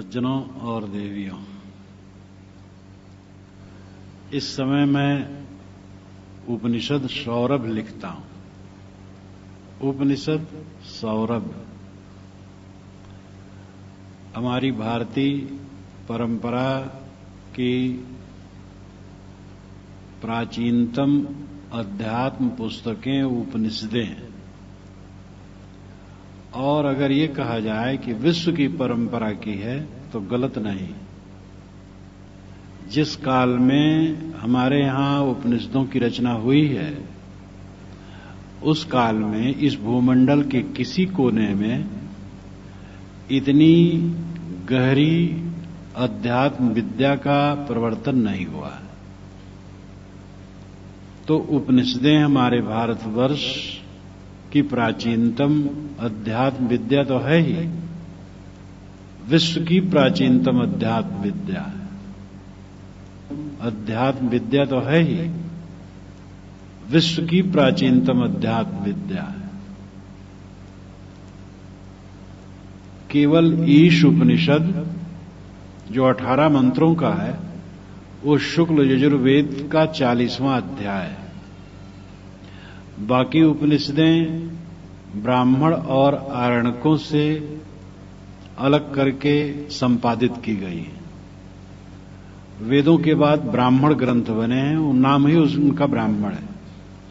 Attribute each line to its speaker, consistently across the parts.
Speaker 1: सज्जनों और देवियों, इस समय मैं उपनिषद सौरभ लिखता हूं। उपनिषद सौरभ हमारी भारतीय परंपरा की प्राचीनतम अध्यात्म पुस्तकें उपनिषदें हैं। और अगर ये कहा जाए कि विश्व की परंपरा की है तो गलत नहीं। जिस काल में हमारे यहां उपनिषदों की रचना हुई है, उस काल में इस भूमंडल के किसी कोने में इतनी गहरी अध्यात्म विद्या का प्रवर्तन नहीं हुआ। तो उपनिषदें हमारे भारतवर्ष की प्राचीनतम अध्यात्म विद्या तो है ही, विश्व की प्राचीनतम अध्यात्म विद्या है। अध्यात्म विद्या तो है ही, विश्व की प्राचीनतम अध्यात्म विद्या है। केवल ईश उपनिषद जो 18 मंत्रों का है, वो शुक्ल यजुर्वेद का 40वां अध्याय है। बाकी उपनिषदें ब्राह्मण और आरण्यकों से अलग करके संपादित की गई हैं। वेदों के बाद ब्राह्मण ग्रंथ बने हैं, नाम ही उनका ब्राह्मण है।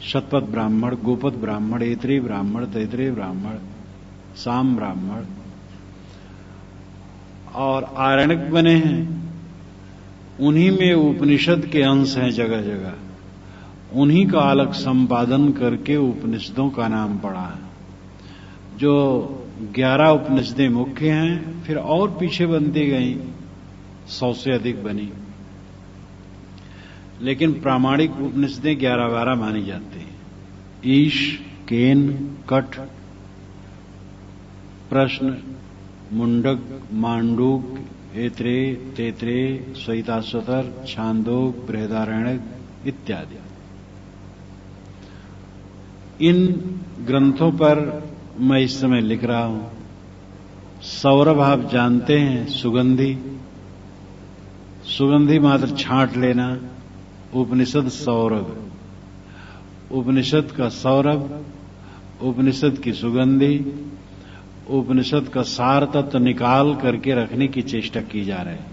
Speaker 1: शतपथ ब्राह्मण, गोपद ब्राह्मण, ऐत्रेय ब्राह्मण, तैत्रेय ब्राह्मण, साम ब्राह्मण और आरण्यक बने हैं। उन्हीं में उपनिषद के अंश हैं जगह जगह। उन्हीं का अलग संपादन करके उपनिषदों का नाम पड़ा है। जो 11 उपनिषदें मुख्य हैं, फिर और पीछे बनती गई, 100 से अधिक बनी, लेकिन प्रामाणिक उपनिषदें 11-12 मानी जाती हैं। ईश, केन, कठ, प्रश्न, मुंडक, मांडूक, ऐत्रेय, तैत्रेय, श्वेताश्वतर, छांदोग, बृहदारण्यक इत्यादि। इन ग्रंथों पर मैं इस समय लिख रहा हूं। सौरभ आप जानते हैं, सुगंधी। सुगंधी मात्र छांट लेना, उपनिषद सौरभ। उपनिषद का सौरभ, उपनिषद की सुगंधी, उपनिषद का सार तत्व निकाल करके रखने की चेष्टा की जा रही है।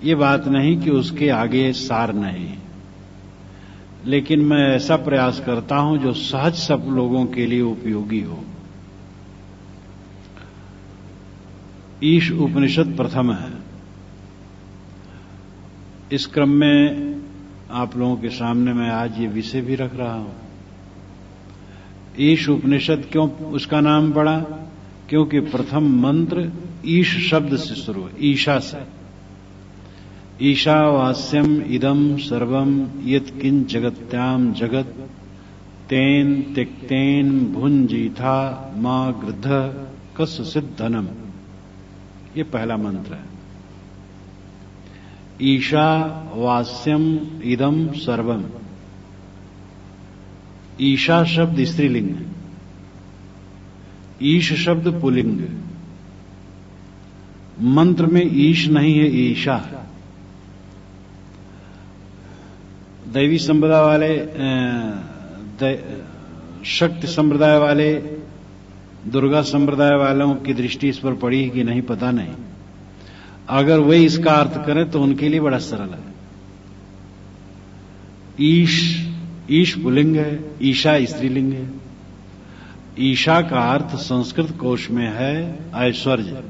Speaker 1: ये बात नहीं कि उसके आगे सार नहीं, लेकिन मैं ऐसा प्रयास करता हूं जो सहज सब लोगों के लिए उपयोगी हो। ईश उपनिषद प्रथम है। इस क्रम में आप लोगों के सामने मैं आज ये विषय भी रख रहा हूं। ईश उपनिषद क्यों उसका नाम पड़ा? क्योंकि प्रथम मंत्र ईश शब्द से शुरू है, ईशा से। ईशावास्यम इदम सर्वम यत्किंच जगत्याम जगत तेन त्यक्तेन भुंजीथा मां गृध्ध कस्य सिद्धनम। ये पहला मंत्र है। ईशावास्यम इदम सर्वम। ईशा शब्द स्त्रीलिंग है, ईश शब्द पुल्लिंग। मंत्र में ईश नहीं है, ईशा। दैवी संप्रदाय वाले, शक्ति संप्रदाय वाले, दुर्गा संप्रदाय वालों की दृष्टि इस पर पड़ी है कि नहीं पता नहीं। अगर वे इसका अर्थ करें तो उनके लिए बड़ा सरल है। ईश पुल्लिंग है, ईशा स्त्रीलिंग है। ईशा का अर्थ संस्कृत कोश में है ऐश्वर्य,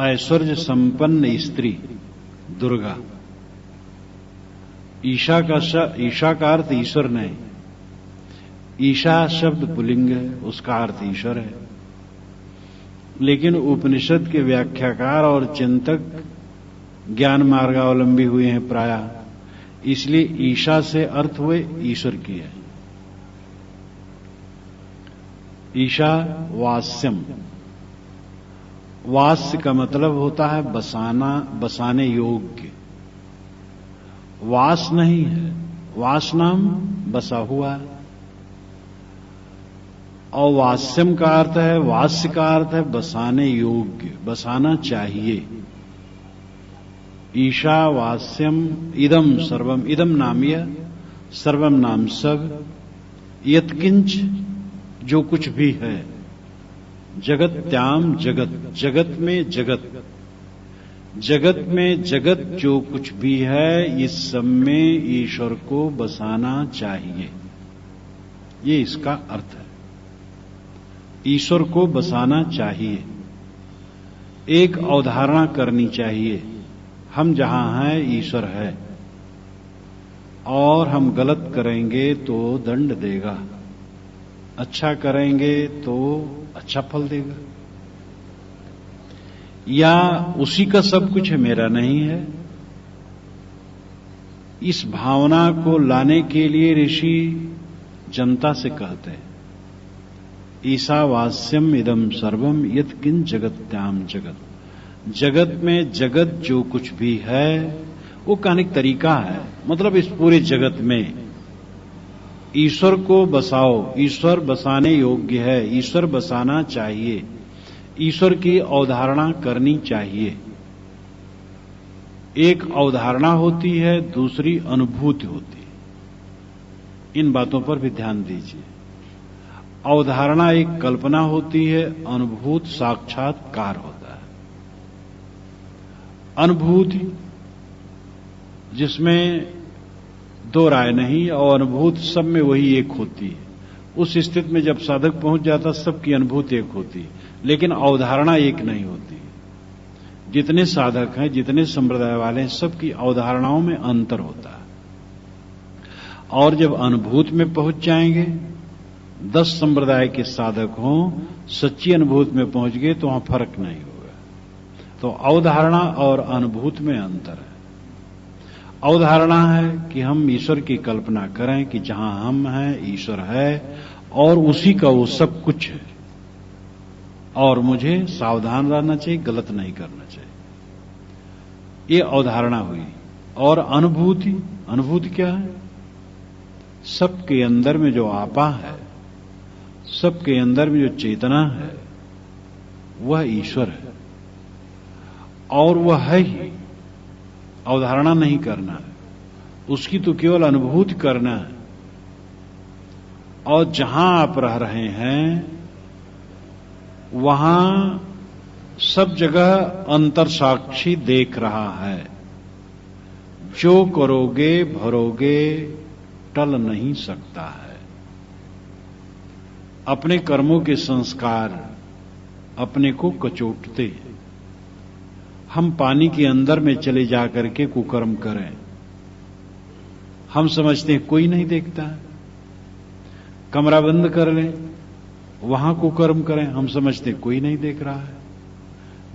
Speaker 1: ऐश्वर्य संपन्न स्त्री, दुर्गा। ईशा का अर्थ ईश्वर नहीं। ईशा शब्द पुल्लिंग है, उसका अर्थ ईश्वर है। लेकिन उपनिषद के व्याख्याकार और चिंतक ज्ञान मार्गावलंबी हुए हैं प्रायः, इसलिए ईशा से अर्थ हुए ईश्वर की है। ईशा वास्यम। वास्य का मतलब होता है बसाना, बसाने योग्य। वास नहीं है, वास नाम बसा हुआ। और वास्यम का अर्थ है, वास्य का अर्थ है बसाने योग्य, बसाना चाहिए। ईशावास्यम इदम सर्वम, इदम नाम यह, सर्वम नाम सब, यत्किंच जो कुछ भी है, जगत्याम जगत, जगत में जगत, जगत में जगत जो कुछ भी है, इस सब में ईश्वर को बसाना चाहिए। ये इसका अर्थ है, ईश्वर को बसाना चाहिए। एक अवधारणा करनी चाहिए, हम जहां हैं ईश्वर है, और हम गलत करेंगे तो दंड देगा, अच्छा करेंगे तो अच्छा फल देगा। या उसी का सब कुछ है, मेरा नहीं है। इस भावना को लाने के लिए ऋषि जनता से कहते हैं, ईशावास्यम इदम सर्वम यत्किन जगत्याम जगत, जगत में जगत जो कुछ भी है, वो कहने का तरीका है, मतलब इस पूरे जगत में ईश्वर को बसाओ, ईश्वर बसाने योग्य है, ईश्वर बसाना चाहिए, ईश्वर की अवधारणा करनी चाहिए। एक अवधारणा होती है, दूसरी अनुभूति होती है। इन बातों पर भी ध्यान दीजिए। अवधारणा एक कल्पना होती है, अनुभूत साक्षात्कार होता है। अनुभूति जिसमें दो राय नहीं, और अनुभूत सब में वही एक होती है। उस स्थिति में जब साधक पहुंच जाता, सबकी अनुभूति एक होती है, लेकिन अवधारणा एक नहीं होती। जितने साधक हैं, जितने संप्रदाय वाले हैं, सबकी अवधारणाओं में अंतर होता है। और जब अनुभूति में पहुंच जाएंगे, 10 संप्रदाय के साधक हों, सच्ची अनुभूति में पहुंच गए तो वहां फर्क नहीं होगा। तो अवधारणा और अनुभूति में अंतर है। अवधारणा है कि हम ईश्वर की कल्पना करें कि जहां हम हैं ईश्वर है, और उसी का वो सब कुछ है, और मुझे सावधान रहना चाहिए, गलत नहीं करना चाहिए। ये अवधारणा हुई। और अनुभूति, अनुभूति क्या है? सबके अंदर में जो आपा है, सबके अंदर में जो चेतना है, वह ईश्वर है, और वह है ही। अवधारणा नहीं करना है, उसकी तो केवल अनुभूति करना है। और जहां आप रह रहे हैं, वहां सब जगह अंतर साक्षी देख रहा है। जो करोगे भरोगे, टल नहीं सकता है। अपने कर्मों के संस्कार अपने को कचोटते हैं। हम पानी के अंदर में चले जाकर के कुकर्म करें, हम समझते हैं कोई नहीं देखता है। कमरा बंद कर लें, वहां कुकर्म करें, हम समझते हैं कोई नहीं देख रहा है।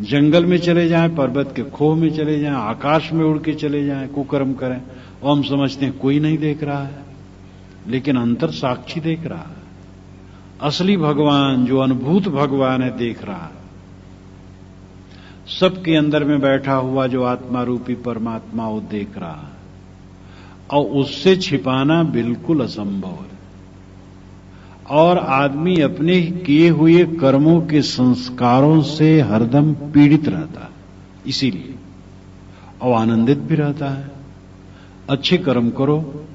Speaker 1: जंगल में चले जाएं, पर्वत के खोह में चले जाएं, आकाश में उड़ के चले जाएं, कुकर्म करें, और हम समझते हैं कोई नहीं देख रहा है। लेकिन अंतर साक्षी देख रहा है। असली भगवान, जो अनुभूत भगवान है, देख रहा है। सबके अंदर में बैठा हुआ जो आत्मा रूपी परमात्मा, वो देख रहा है, और उससे छिपाना बिल्कुल असंभव है। और आदमी अपने किए हुए कर्मों के संस्कारों से हरदम पीड़ित रहता है, इसीलिए, और आनंदित भी रहता है। अच्छे कर्म करो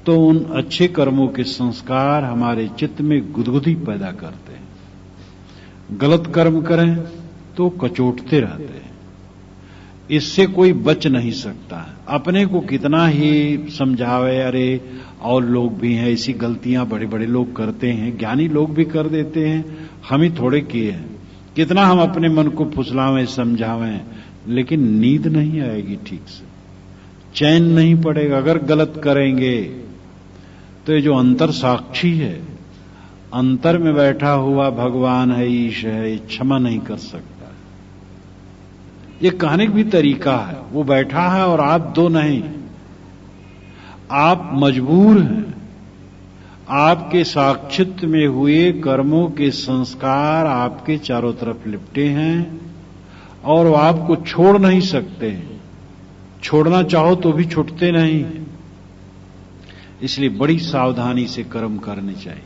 Speaker 1: तो उन अच्छे कर्मों के संस्कार हमारे चित्त में गुदगुदी पैदा करते हैं। गलत कर्म करें तो कचोटते रहते हैं। इससे कोई बच नहीं सकता। अपने को कितना ही समझावे, अरे और लोग भी हैं, ऐसी गलतियां बड़े बड़े लोग करते हैं, ज्ञानी लोग भी कर देते हैं, हम ही थोड़े किए हैं। कितना हम अपने मन को फुसलावें, समझावें, लेकिन नींद नहीं आएगी ठीक से, चैन नहीं पड़ेगा। अगर गलत करेंगे तो ये जो अंतर साक्षी है, अंतर में बैठा हुआ भगवान है, ईश है, ये क्षमा नहीं कर सकता। ये कहने का भी तरीका है, वो बैठा है और आप दो नहीं, आप मजबूर हैं। आपके साक्षित्व में हुए कर्मों के संस्कार आपके चारों तरफ लिपटे हैं, और वो आपको छोड़ नहीं सकते हैं। छोड़ना चाहो तो भी छूटते नहीं। इसलिए बड़ी सावधानी से कर्म करने चाहिए।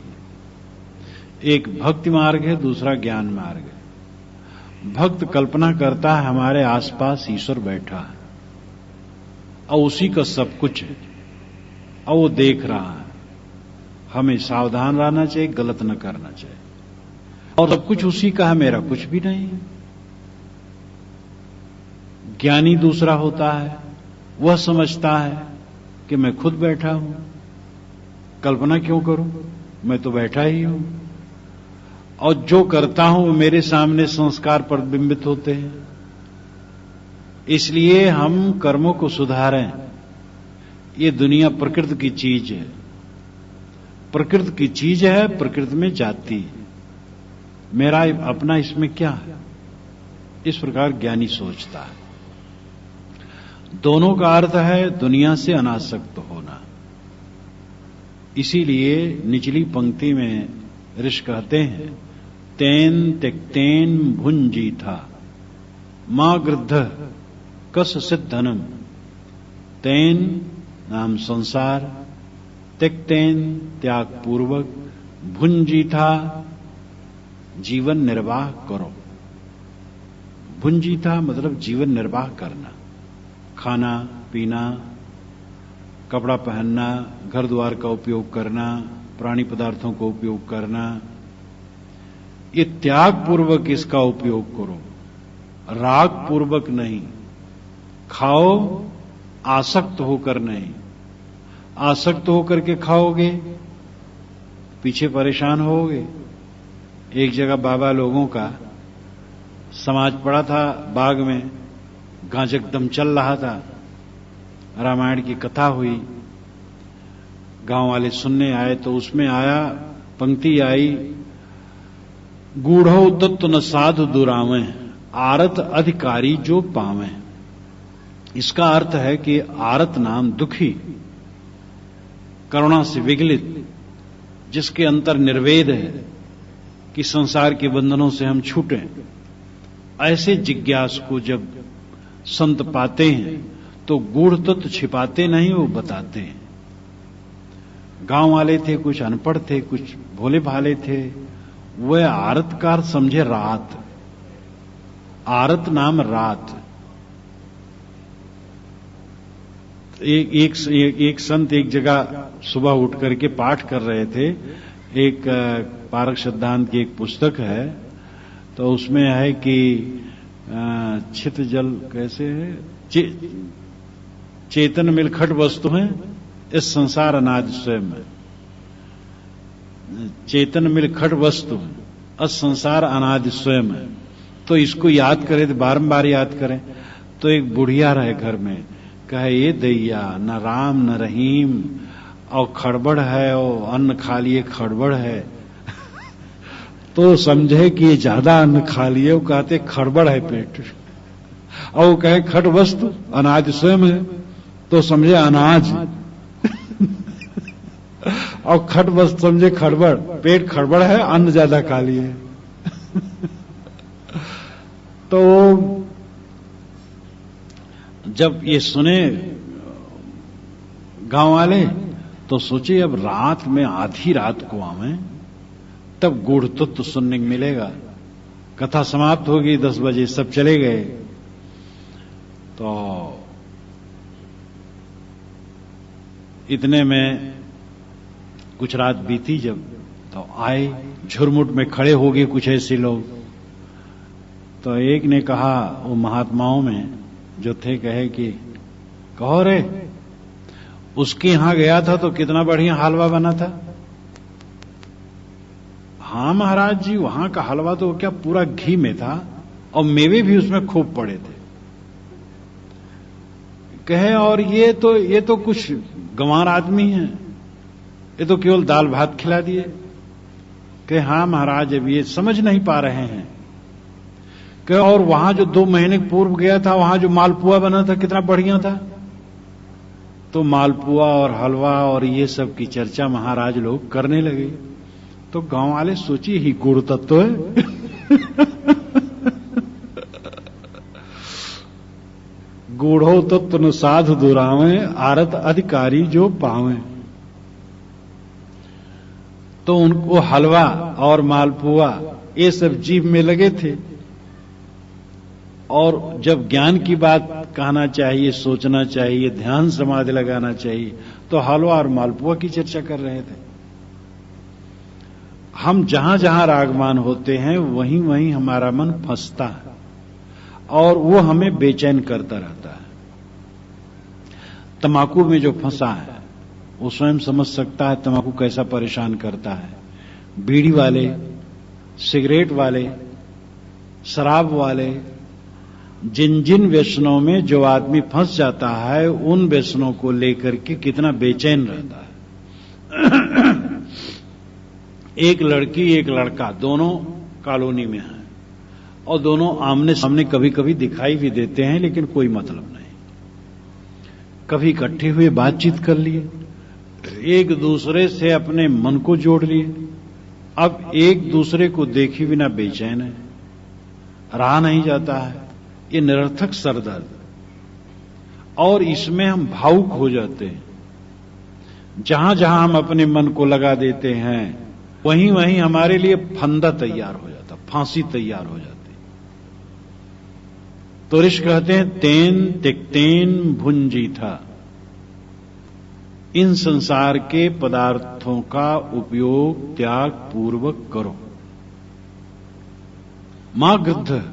Speaker 1: एक भक्ति मार्ग है, दूसरा ज्ञान मार्ग है। भक्त कल्पना करता है हमारे आसपास ईश्वर बैठा है और उसी का सब कुछ है और वो देख रहा है। हमें सावधान रहना चाहिए, गलत न करना चाहिए। और सब कुछ उसी का है, मेरा कुछ भी नहीं है। ज्ञानी दूसरा होता है, वह समझता है कि मैं खुद बैठा हूं, कल्पना क्यों करूं, मैं तो बैठा ही हूं, और जो करता हूं वो मेरे सामने संस्कार प्रतिबिंबित होते हैं। इसलिए हम कर्मों को सुधारें। ये दुनिया प्रकृति की चीज है, प्रकृति की चीज है, प्रकृति में जाती है, मेरा अपना इसमें क्या है, इस प्रकार ज्ञानी सोचता है। दोनों का अर्थ है दुनिया से अनासक्त होना। इसीलिए निचली पंक्ति में ऋषि कहते हैं, तेन त्यक्तेन भुंजीथा मां गृद्ध कस सिद्धनम। तेन नाम संसार, त्यक्तेन त्याग पूर्वक, भुंजीथा जीवन निर्वाह करो। भुंजीथा मतलब जीवन निर्वाह करना, खाना पीना, कपड़ा पहनना, घर द्वार का उपयोग करना, प्राणी पदार्थों का उपयोग करना, ये त्याग पूर्वक इसका उपयोग करो, राग पूर्वक नहीं। खाओ आसक्त होकर नहीं। आसक्त होकर के खाओगे पीछे परेशान होगे। एक जगह बाबा लोगों का समाज पड़ा था बाग में, गांजक दम चल रहा था, रामायण की कथा हुई, गांव वाले सुनने आए तो उसमें आया, पंक्ति आई, गूढ़ो तत्व न साधु दुरावे, आरत अधिकारी जो पावे। इसका अर्थ है कि आरत नाम दुखी, करुणा से विगलित, जिसके अंतर निर्वेद है कि संसार के बंधनों से हम छूटें, ऐसे जिज्ञास को जब संत पाते हैं तो गूढ़ तत्व छिपाते नहीं, वो बताते हैं। गांव वाले थे, कुछ अनपढ़ थे, कुछ भोले भाले थे, वह आरतकार समझे रात। आरत नाम रात। एक संत एक जगह सुबह उठ करके पाठ कर रहे थे। एक पारक सिद्धांत की एक पुस्तक है, तो उसमें है कि छित जल कैसे है, चेतन मिलखट वस्तु है, इस संसार अनादि स्वयं है। चेतन मिलखट वस्तु है, इस संसार अनादि स्वयं है। तो इसको याद करें, तो बारंबार याद करें। तो एक बुढ़िया रहे घर में, कहे ये दैया, न राम न रहीम, और खड़बड़ है, और अन्न खा लिए खड़बड़ है। तो समझे कि ये ज्यादा अन्न खा लिए, वो कहते खड़बड़ है पेट, और वो कहे खट वस्तु अनाज स्वयं है, तो समझे अनाज। और खट वस्तु समझे खड़बड़, पेट खड़बड़ है, अन्न ज्यादा खा लिए। तो जब ये सुने गांव वाले तो सोचे अब रात में आधी रात को आवे, तब गूढ़ तत्व सुनने को मिलेगा। कथा समाप्त होगी 10 बजे, सब चले गए। तो इतने में कुछ रात बीती, जब तो आए, झुरमुट में खड़े हो गए कुछ ऐसे लोग। तो एक ने कहा, वो महात्माओं में जो थे, कहे कि कहो रे, उसके यहां गया था तो कितना बढ़िया हलवा बना था। हाँ महाराज जी, वहां का हलवा तो क्या पूरा घी में था, और मेवे भी उसमें खूब पड़े थे। कहे और ये तो कुछ गंवार आदमी है, ये तो केवल दाल भात खिला दिए। कहे हाँ महाराज, अब ये समझ नहीं पा रहे हैं। कहे और वहां जो 2 महीने पूर्व गया था, वहां जो मालपुआ बना था कितना बढ़िया था। तो मालपुआ और हलवा और ये सब की चर्चा महाराज लोग करने लगे। तो गांव वाले सोचिए ही गुड़ तत्व है। गूढ़ो तत्व न साधु दुरावे, आरत अधिकारी जो पावे। तो उनको हलवा और मालपुआ ये सब जीभ में लगे थे। और जब ज्ञान की बात कहना चाहिए, सोचना चाहिए, ध्यान समाधि लगाना चाहिए, तो हलवा और मालपुआ की चर्चा कर रहे थे। हम जहां जहां रागमान होते हैं वहीं वहीं हमारा मन फंसता है और वो हमें बेचैन करता रहता है। तंबाकू में जो फंसा है वो स्वयं समझ सकता है तंबाकू कैसा परेशान करता है। बीड़ी वाले, सिगरेट वाले, शराब वाले, जिन जिन व्यसनों में जो आदमी फंस जाता है उन व्यसनों को लेकर के कितना बेचैन रहता है। एक लड़की एक लड़का दोनों कॉलोनी में हैं और दोनों आमने सामने कभी कभी दिखाई भी देते हैं, लेकिन कोई मतलब नहीं। कभी इकट्ठे हुए बातचीत कर लिए, एक दूसरे से अपने मन को जोड़ लिए। अब एक दूसरे को देखे बिना बेचैन है, रहा नहीं जाता है। ये निरर्थक सरदर्द, और इसमें हम भावुक हो जाते हैं। जहां जहां हम अपने मन को लगा देते हैं वहीं वहीं हमारे लिए फंदा तैयार हो जाता, फांसी तैयार हो जाती। तो ऋषि कहते हैं तेन तिक्तेन भुंजी था, इन संसार के पदार्थों का उपयोग त्याग पूर्वक करो। मां गृद्ध,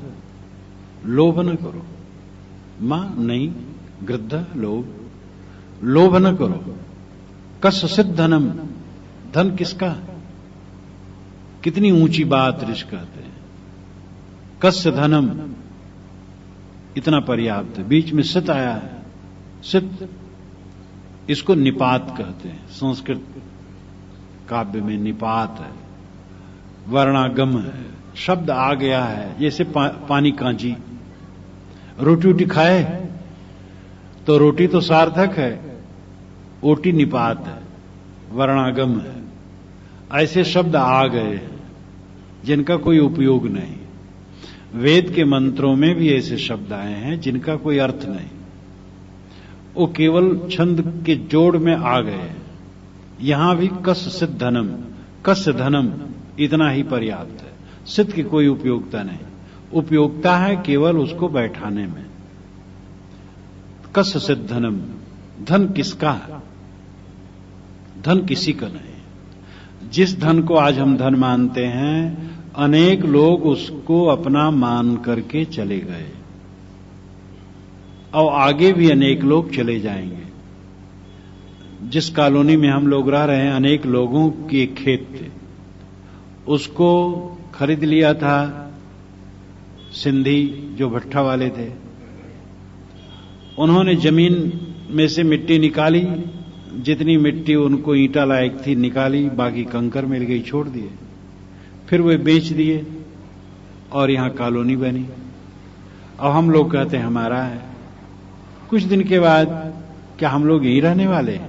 Speaker 1: लोभ न करो। मां नहीं, गृद्ध लोभ, लोभ न करो। कस्य धनम, धन किसका है? कितनी ऊंची बात ऋषि कहते हैं। कस्य धनम, इतना पर्याप्त है। बीच में सित आया है, सित इसको निपात कहते हैं। संस्कृत काव्य में निपात है, वर्णागम है, शब्द आ गया है। जैसे पानी कांजी, रोटी उटी खाए तो रोटी तो सार्थक है, ओटी निपात है, वर्णागम है। ऐसे शब्द आ गए जिनका कोई उपयोग नहीं। वेद के मंत्रों में भी ऐसे शब्द आए हैं जिनका कोई अर्थ नहीं, वो केवल छंद के जोड़ में आ गए। यहां भी कस्य सिद्ध धनम, कस्य धनम इतना ही पर्याप्त है। सिद्ध की कोई उपयोगिता नहीं, उपयोगिता है केवल उसको बैठाने में। कस्य सिद्ध धनम, धन किसका है? धन किसी का नहीं। जिस धन को आज हम धन मानते हैं, अनेक लोग उसको अपना मान करके चले गए और आगे भी अनेक लोग चले जाएंगे। जिस कॉलोनी में हम लोग रह रहे हैं, अनेक लोगों के खेत थे, उसको खरीद लिया था सिंधी जो भट्ठा वाले थे। उन्होंने जमीन में से मिट्टी निकाली, जितनी मिट्टी उनको ईंटा लायक थी निकाली, बाकी कंकर मिल गई, छोड़ दिए। फिर वे बेच दिए और यहां कॉलोनी बनी। अब हम लोग कहते हैं हमारा है। कुछ दिन के बाद क्या हम लोग यहीं रहने वाले हैं?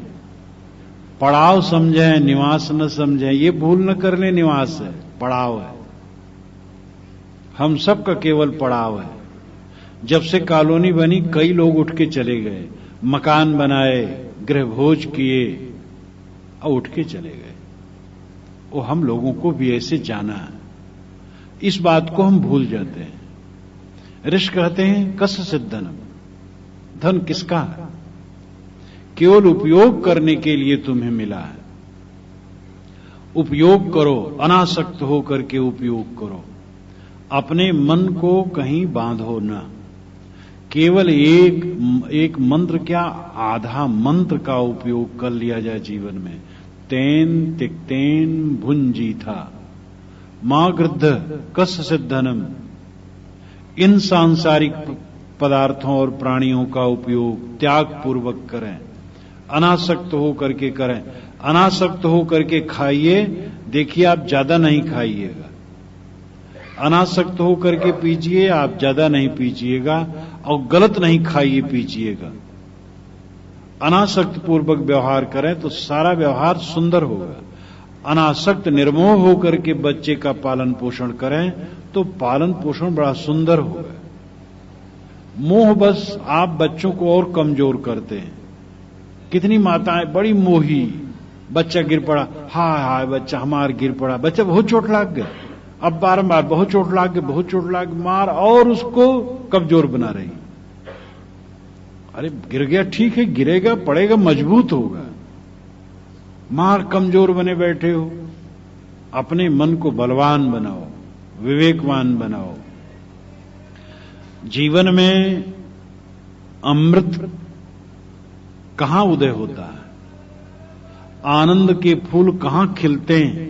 Speaker 1: पड़ाव समझें, निवास न समझें, ये भूल न कर ले। निवास है, पड़ाव है, हम सब का केवल पड़ाव है। जब से कॉलोनी बनी कई लोग उठ के चले गए, मकान बनाए, गृह भोज किए और उठ के चले गए। वो हम लोगों को भी ऐसे जाना है, इस बात को हम भूल जाते हैं। ऋषि कहते हैं कस्य सिद्ध धनम, धन किसका है? केवल उपयोग करने के लिए तुम्हें मिला है। उपयोग करो, अनासक्त होकर के उपयोग करो। अपने मन को कहीं बांधो न। केवल एक मंत्र क्या, आधा मंत्र का उपयोग कर लिया जाए जीवन में। तेन तिक्तेन भुंजी था, मां गृद्ध कस्य सिद्ध धनम। इन सांसारिक पदार्थों और प्राणियों का उपयोग त्याग पूर्वक करें, अनासक्त होकर के करें। अनासक्त होकर के खाइए, देखिए आप ज्यादा नहीं खाइएगा। अनासक्त होकर के पीजिए, आप ज्यादा नहीं पीजिएगा और गलत नहीं खाइए पीजिएगा। अनासक्त पूर्वक व्यवहार करें तो सारा व्यवहार सुंदर होगा। अनासक्त निर्मोह होकर के बच्चे का पालन पोषण करें तो पालन पोषण बड़ा सुंदर होगा। मोह बस आप बच्चों को और कमजोर करते हैं। कितनी माताएं बड़ी मोही, बच्चा गिर पड़ा, हाय हाय बच्चा हमार गिर पड़ा, बच्चा बहुत चोट लाग गया, अब बारंबार बहुत चोट लाग गई, बहुत चोट लाग गई, मार और उसको कमजोर बना रही। अरे गिर गया ठीक है, गिरेगा पड़ेगा मजबूत होगा, मार कमजोर बने बैठे हो। अपने मन को बलवान बनाओ, विवेकवान बनाओ। जीवन में अमृत कहां उदय होता है, आनंद के फूल कहां खिलते हैं?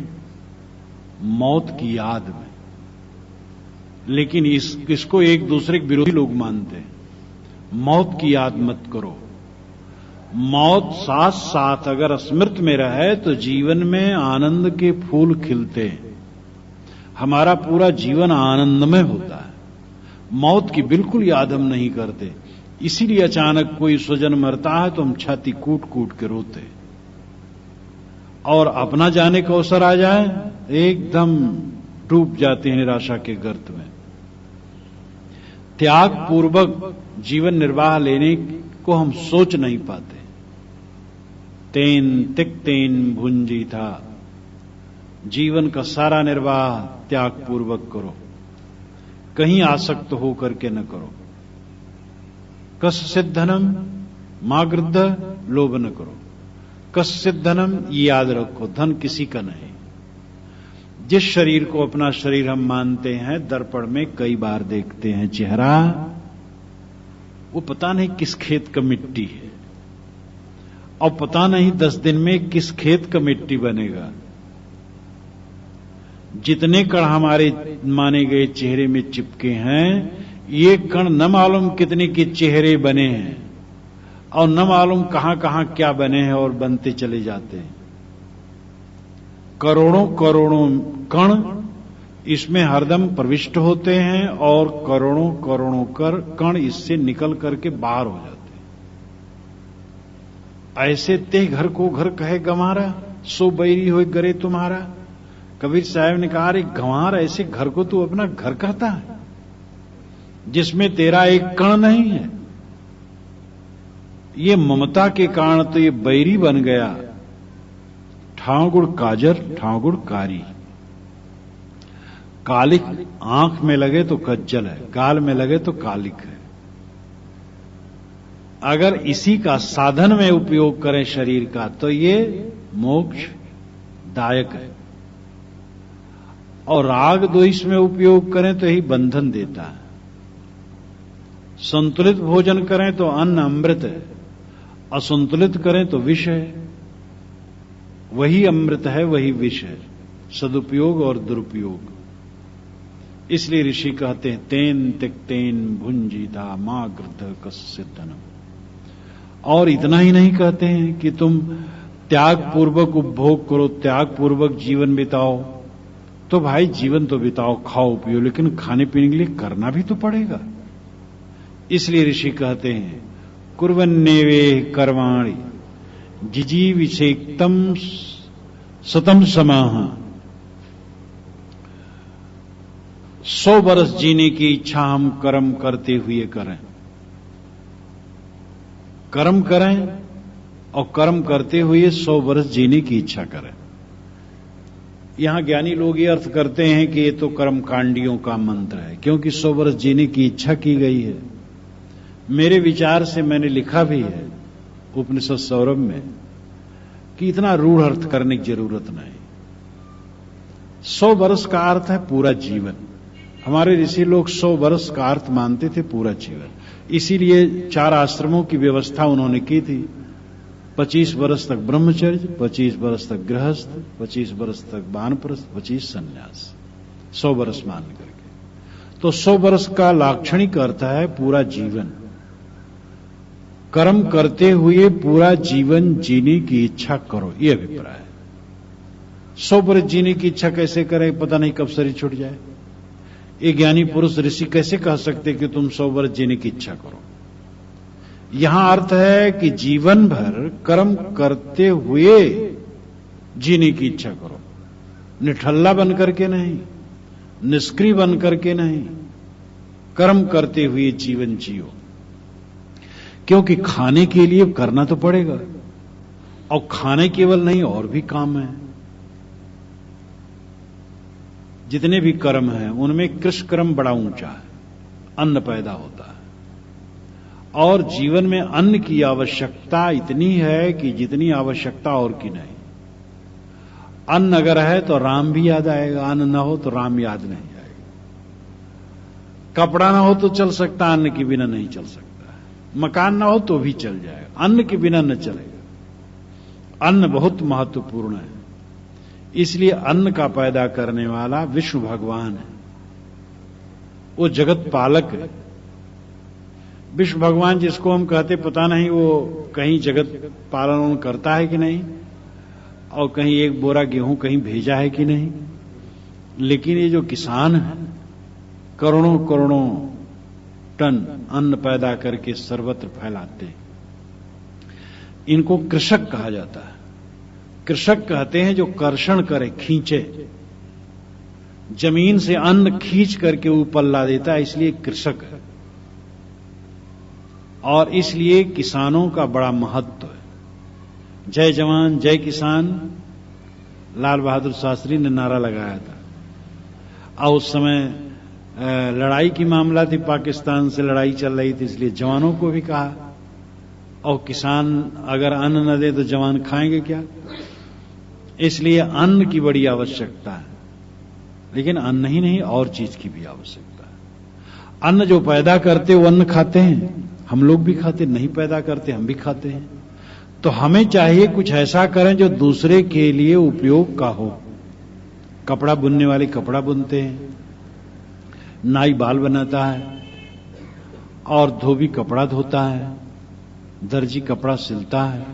Speaker 1: मौत की याद में। लेकिन इसको एक दूसरे के विरोधी लोग मानते हैं। मौत की याद मत करो। मौत साथ साथ अगर स्मृत में रहे तो जीवन में आनंद के फूल खिलते हैं। हमारा पूरा जीवन आनंदमय होता है। मौत की बिल्कुल याद हम नहीं करते। इसीलिए अचानक कोई स्वजन मरता है तो हम छाती कूट कूट के रोते, और अपना जाने का अवसर आ जाए एकदम डूब जाते हैं निराशा के गर्त में। त्याग पूर्वक जीवन निर्वाह लेने को हम सोच नहीं पाते। तेन तिक्तेन भुंजी था, जीवन का सारा निर्वाह त्याग पूर्वक करो, कहीं आसक्त हो करके न करो। कस्य धनम मां गृद्ध, लोभ न करो। कस्य धनम, याद रखो धन किसी का नहीं। जिस शरीर को अपना शरीर हम मानते हैं, दर्पण में कई बार देखते हैं चेहरा, वो पता नहीं किस खेत का मिट्टी है, और पता नहीं 10 दिन में किस खेत का मिट्टी बनेगा। जितने कण हमारे माने गए चेहरे में चिपके हैं, ये कण न मालूम कितने के चेहरे बने हैं, और न मालूम कहां कहां क्या बने हैं और बनते चले जाते हैं। करोड़ों करोड़ों कण इसमें हरदम प्रविष्ट होते हैं, और करोड़ों करोड़ों कण इससे निकल करके बाहर हो जाते हैं। ऐसे ते घर को घर कहे गंवारा, सो बैरी हो गरे तुम्हारा। कबीर साहब ने कहा, अरे गंवार, ऐसे घर को तू अपना घर कहता है जिसमें तेरा एक कण नहीं है। ये ममता के कारण तो ये बैरी बन गया। ठाकुर काजर, ठाकुर कारी। कालिक आंख में लगे तो कज्जल है, गाल में लगे तो कालिक है। अगर इसी का साधन में उपयोग करें शरीर का, तो ये मोक्ष दायक है, और राग द्वेष में उपयोग करें तो यही बंधन देता है। संतुलित भोजन करें तो अन्न अमृत है, असंतुलित करें तो विष है। वही अमृत है, वही विष है, सदुपयोग और दुरुपयोग। इसलिए ऋषि कहते हैं, तेन तिक्तेन भुंजीता मां गृद्ध कस्य धनम। और इतना ही नहीं कहते हैं कि तुम त्याग पूर्वक उपभोग करो, त्याग पूर्वक जीवन बिताओ। तो भाई जीवन तो बिताओ, खाओ पियो, लेकिन खाने पीने के लिए करना भी तो पड़ेगा। इसलिए ऋषि कहते हैं, कुर्वन्नेवे कर्माणि जिजीविषेक्तम सतम समाह। 100 वर्ष जीने की इच्छा हम कर्म करते हुए करें। कर्म करें और कर्म करते हुए 100 वर्ष जीने की इच्छा करें। यहां ज्ञानी लोग ये अर्थ करते हैं कि ये तो कर्मकांडियों का मंत्र है, क्योंकि 100 वर्ष जीने की इच्छा की गई है। मेरे विचार से मैंने लिखा भी है उपनिषद सौरभ में कि इतना रूढ़ अर्थ करने की जरूरत नहीं। 100 वर्ष का अर्थ है पूरा जीवन। हमारे ऋषि लोग 100 वर्ष का अर्थ मानते थे पूरा जीवन। इसीलिए 4 आश्रमों की व्यवस्था उन्होंने की थी। 25 वर्ष तक ब्रह्मचर्य, 25 वर्ष तक गृहस्थ, 25 वर्ष तक वानप्रस्थ, 25 संन्यास, 100 वर्ष मान करके। तो 100 वर्ष का लाक्षणिक अर्थ है पूरा जीवन। कर्म करते हुए पूरा जीवन जीने की इच्छा करो, यह अभिप्राय है। 100 वर्ष जीने की इच्छा कैसे करें, पता नहीं कब शरीर छूट जाए। एक ज्ञानी पुरुष ऋषि कैसे कह सकते कि तुम 100 वर्ष जीने की इच्छा करो। यहां अर्थ है कि जीवन भर कर्म करते हुए जीने की इच्छा करो, निठल्ला बन करके नहीं, निष्क्रिय बन करके नहीं, कर्म करते हुए जीवन जियो। क्योंकि खाने के लिए करना तो पड़ेगा, और खाने केवल नहीं, और भी काम है। जितने भी कर्म हैं उनमें कृष्ण कर्म बड़ा ऊंचा है। अन्न पैदा होता है, और जीवन में अन्न की आवश्यकता इतनी है कि जितनी आवश्यकता और की नहीं। अन्न अगर है तो राम भी याद आएगा, अन्न न हो तो राम याद नहीं आएगा। कपड़ा ना हो तो चल सकता, अन्न के बिना नहीं चल सकता। मकान ना हो तो भी चल जाएगा, अन्न के बिना न चलेगा। अन्न बहुत महत्वपूर्ण है, इसलिए अन्न का पैदा करने वाला विष्णु भगवान है। वो जगत पालक है। विष्णु भगवान जिसको हम कहते, पता नहीं वो कहीं जगत पालन करता है कि नहीं, और कहीं एक बोरा गेहूं कहीं भेजा है कि नहीं। लेकिन ये जो किसान है, करोड़ों करोड़ों टन अन्न पैदा करके सर्वत्र फैलाते हैं, इनको कृषक कहा जाता है। कृषक कहते हैं जो कर्षण करे, खींचे, जमीन से अन्न खींच करके ऊपर ला देता है, इसलिए कृषक है। और इसलिए किसानों का बड़ा महत्व है। जय जवान जय किसान लाल बहादुर शास्त्री ने नारा लगाया था, और उस समय लड़ाई की मामला थी, पाकिस्तान से लड़ाई चल रही थी, इसलिए जवानों को भी कहा। और किसान अगर अन्न न दे तो जवान खाएंगे क्या? इसलिए अन्न की बड़ी आवश्यकता है। लेकिन अन्न ही नहीं, और चीज की भी आवश्यकता है। अन्न जो पैदा करते वो अन्न खाते हैं, हम लोग भी खाते, नहीं पैदा करते हम भी खाते हैं। तो हमें चाहिए कुछ ऐसा करें जो दूसरे के लिए उपयोग का हो। कपड़ा बुनने वाले कपड़ा बुनते हैं, नाई बाल बनाता है, और धोबी कपड़ा धोता है, दर्जी कपड़ा सिलता है,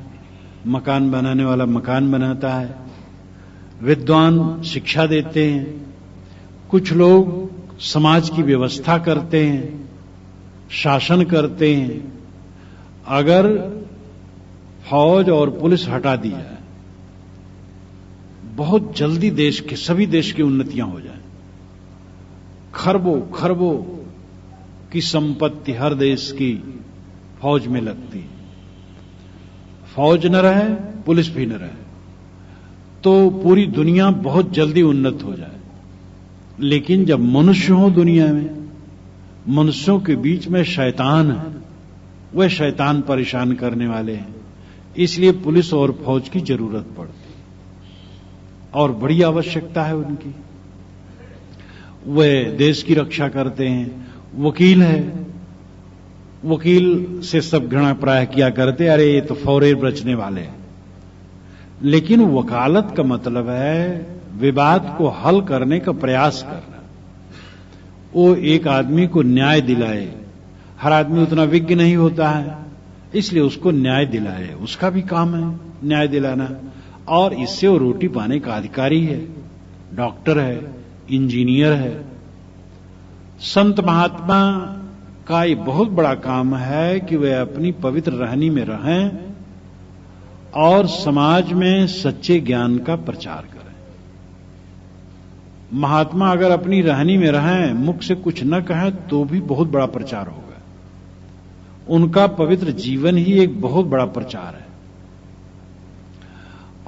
Speaker 1: मकान बनाने वाला मकान बनाता है, विद्वान शिक्षा देते हैं, कुछ लोग समाज की व्यवस्था करते हैं, शासन करते हैं। अगर फौज और पुलिस हटा दी जाए, बहुत जल्दी देश के सभी देश की उन्नतियां हो जाए। खरबों खरबों की संपत्ति हर देश की फौज में लगती। फौज न रहे, पुलिस भी न रहे, तो पूरी दुनिया बहुत जल्दी उन्नत हो जाए। लेकिन जब मनुष्य हो दुनिया में, मनुष्यों के बीच में शैतान है, वह शैतान परेशान करने वाले हैं, इसलिए पुलिस और फौज की जरूरत पड़ती और बड़ी आवश्यकता है उनकी। वे देश की रक्षा करते हैं। वकील है, वकील से सब घृणा प्राय किया करते, अरे ये तो फौरे बचने वाले हैं। लेकिन वकालत का मतलब है विवाद को हल करने का प्रयास करना। वो एक आदमी को न्याय दिलाए। हर आदमी उतना विज्ञ नहीं होता है, इसलिए उसको न्याय दिलाए, उसका भी काम है न्याय दिलाना। और इससे वो रोटी पाने का अधिकारी है, डॉक्टर है, इंजीनियर है। संत महात्मा का ये बहुत बड़ा काम है कि वे अपनी पवित्र रहनी में रहें और समाज में सच्चे ज्ञान का प्रचार करें। महात्मा अगर अपनी रहनी में रहें, मुख से कुछ न कहें, तो भी बहुत बड़ा प्रचार होगा। उनका पवित्र जीवन ही एक बहुत बड़ा प्रचार है।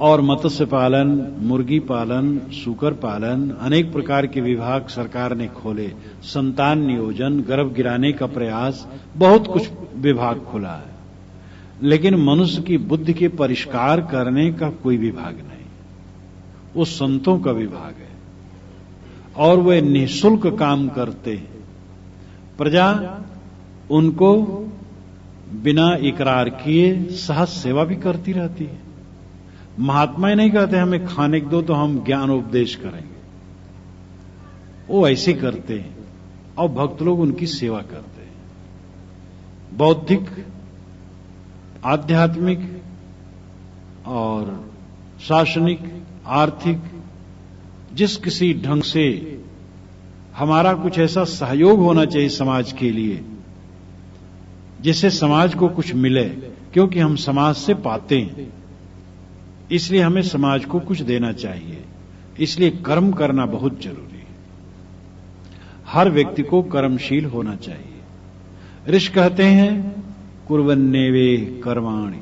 Speaker 1: और मत्स्य पालन, मुर्गी पालन, सूकर पालन, अनेक प्रकार के विभाग सरकार ने खोले। संतान नियोजन, गर्भ गिराने का प्रयास, बहुत कुछ विभाग खुला है। लेकिन मनुष्य की बुद्धि के परिष्कार करने का कोई विभाग नहीं। वो संतों का विभाग है और वे निःशुल्क काम करते हैं। प्रजा उनको बिना इकरार किए सहज सेवा भी करती रहती है। महात्मा ही नहीं कहते हमें खाने को दो तो हम ज्ञान उपदेश करेंगे, वो ऐसे करते हैं और भक्त लोग उनकी सेवा करते हैं। बौद्धिक, आध्यात्मिक और शासनिक, आर्थिक, जिस किसी ढंग से हमारा कुछ ऐसा सहयोग होना चाहिए समाज के लिए जिससे समाज को कुछ मिले, क्योंकि हम समाज से पाते हैं, इसलिए हमें समाज को कुछ देना चाहिए। इसलिए कर्म करना बहुत जरूरी है। हर व्यक्ति को कर्मशील होना चाहिए। ऋषि कहते हैं कुर्वन्नेवे कर्माणि,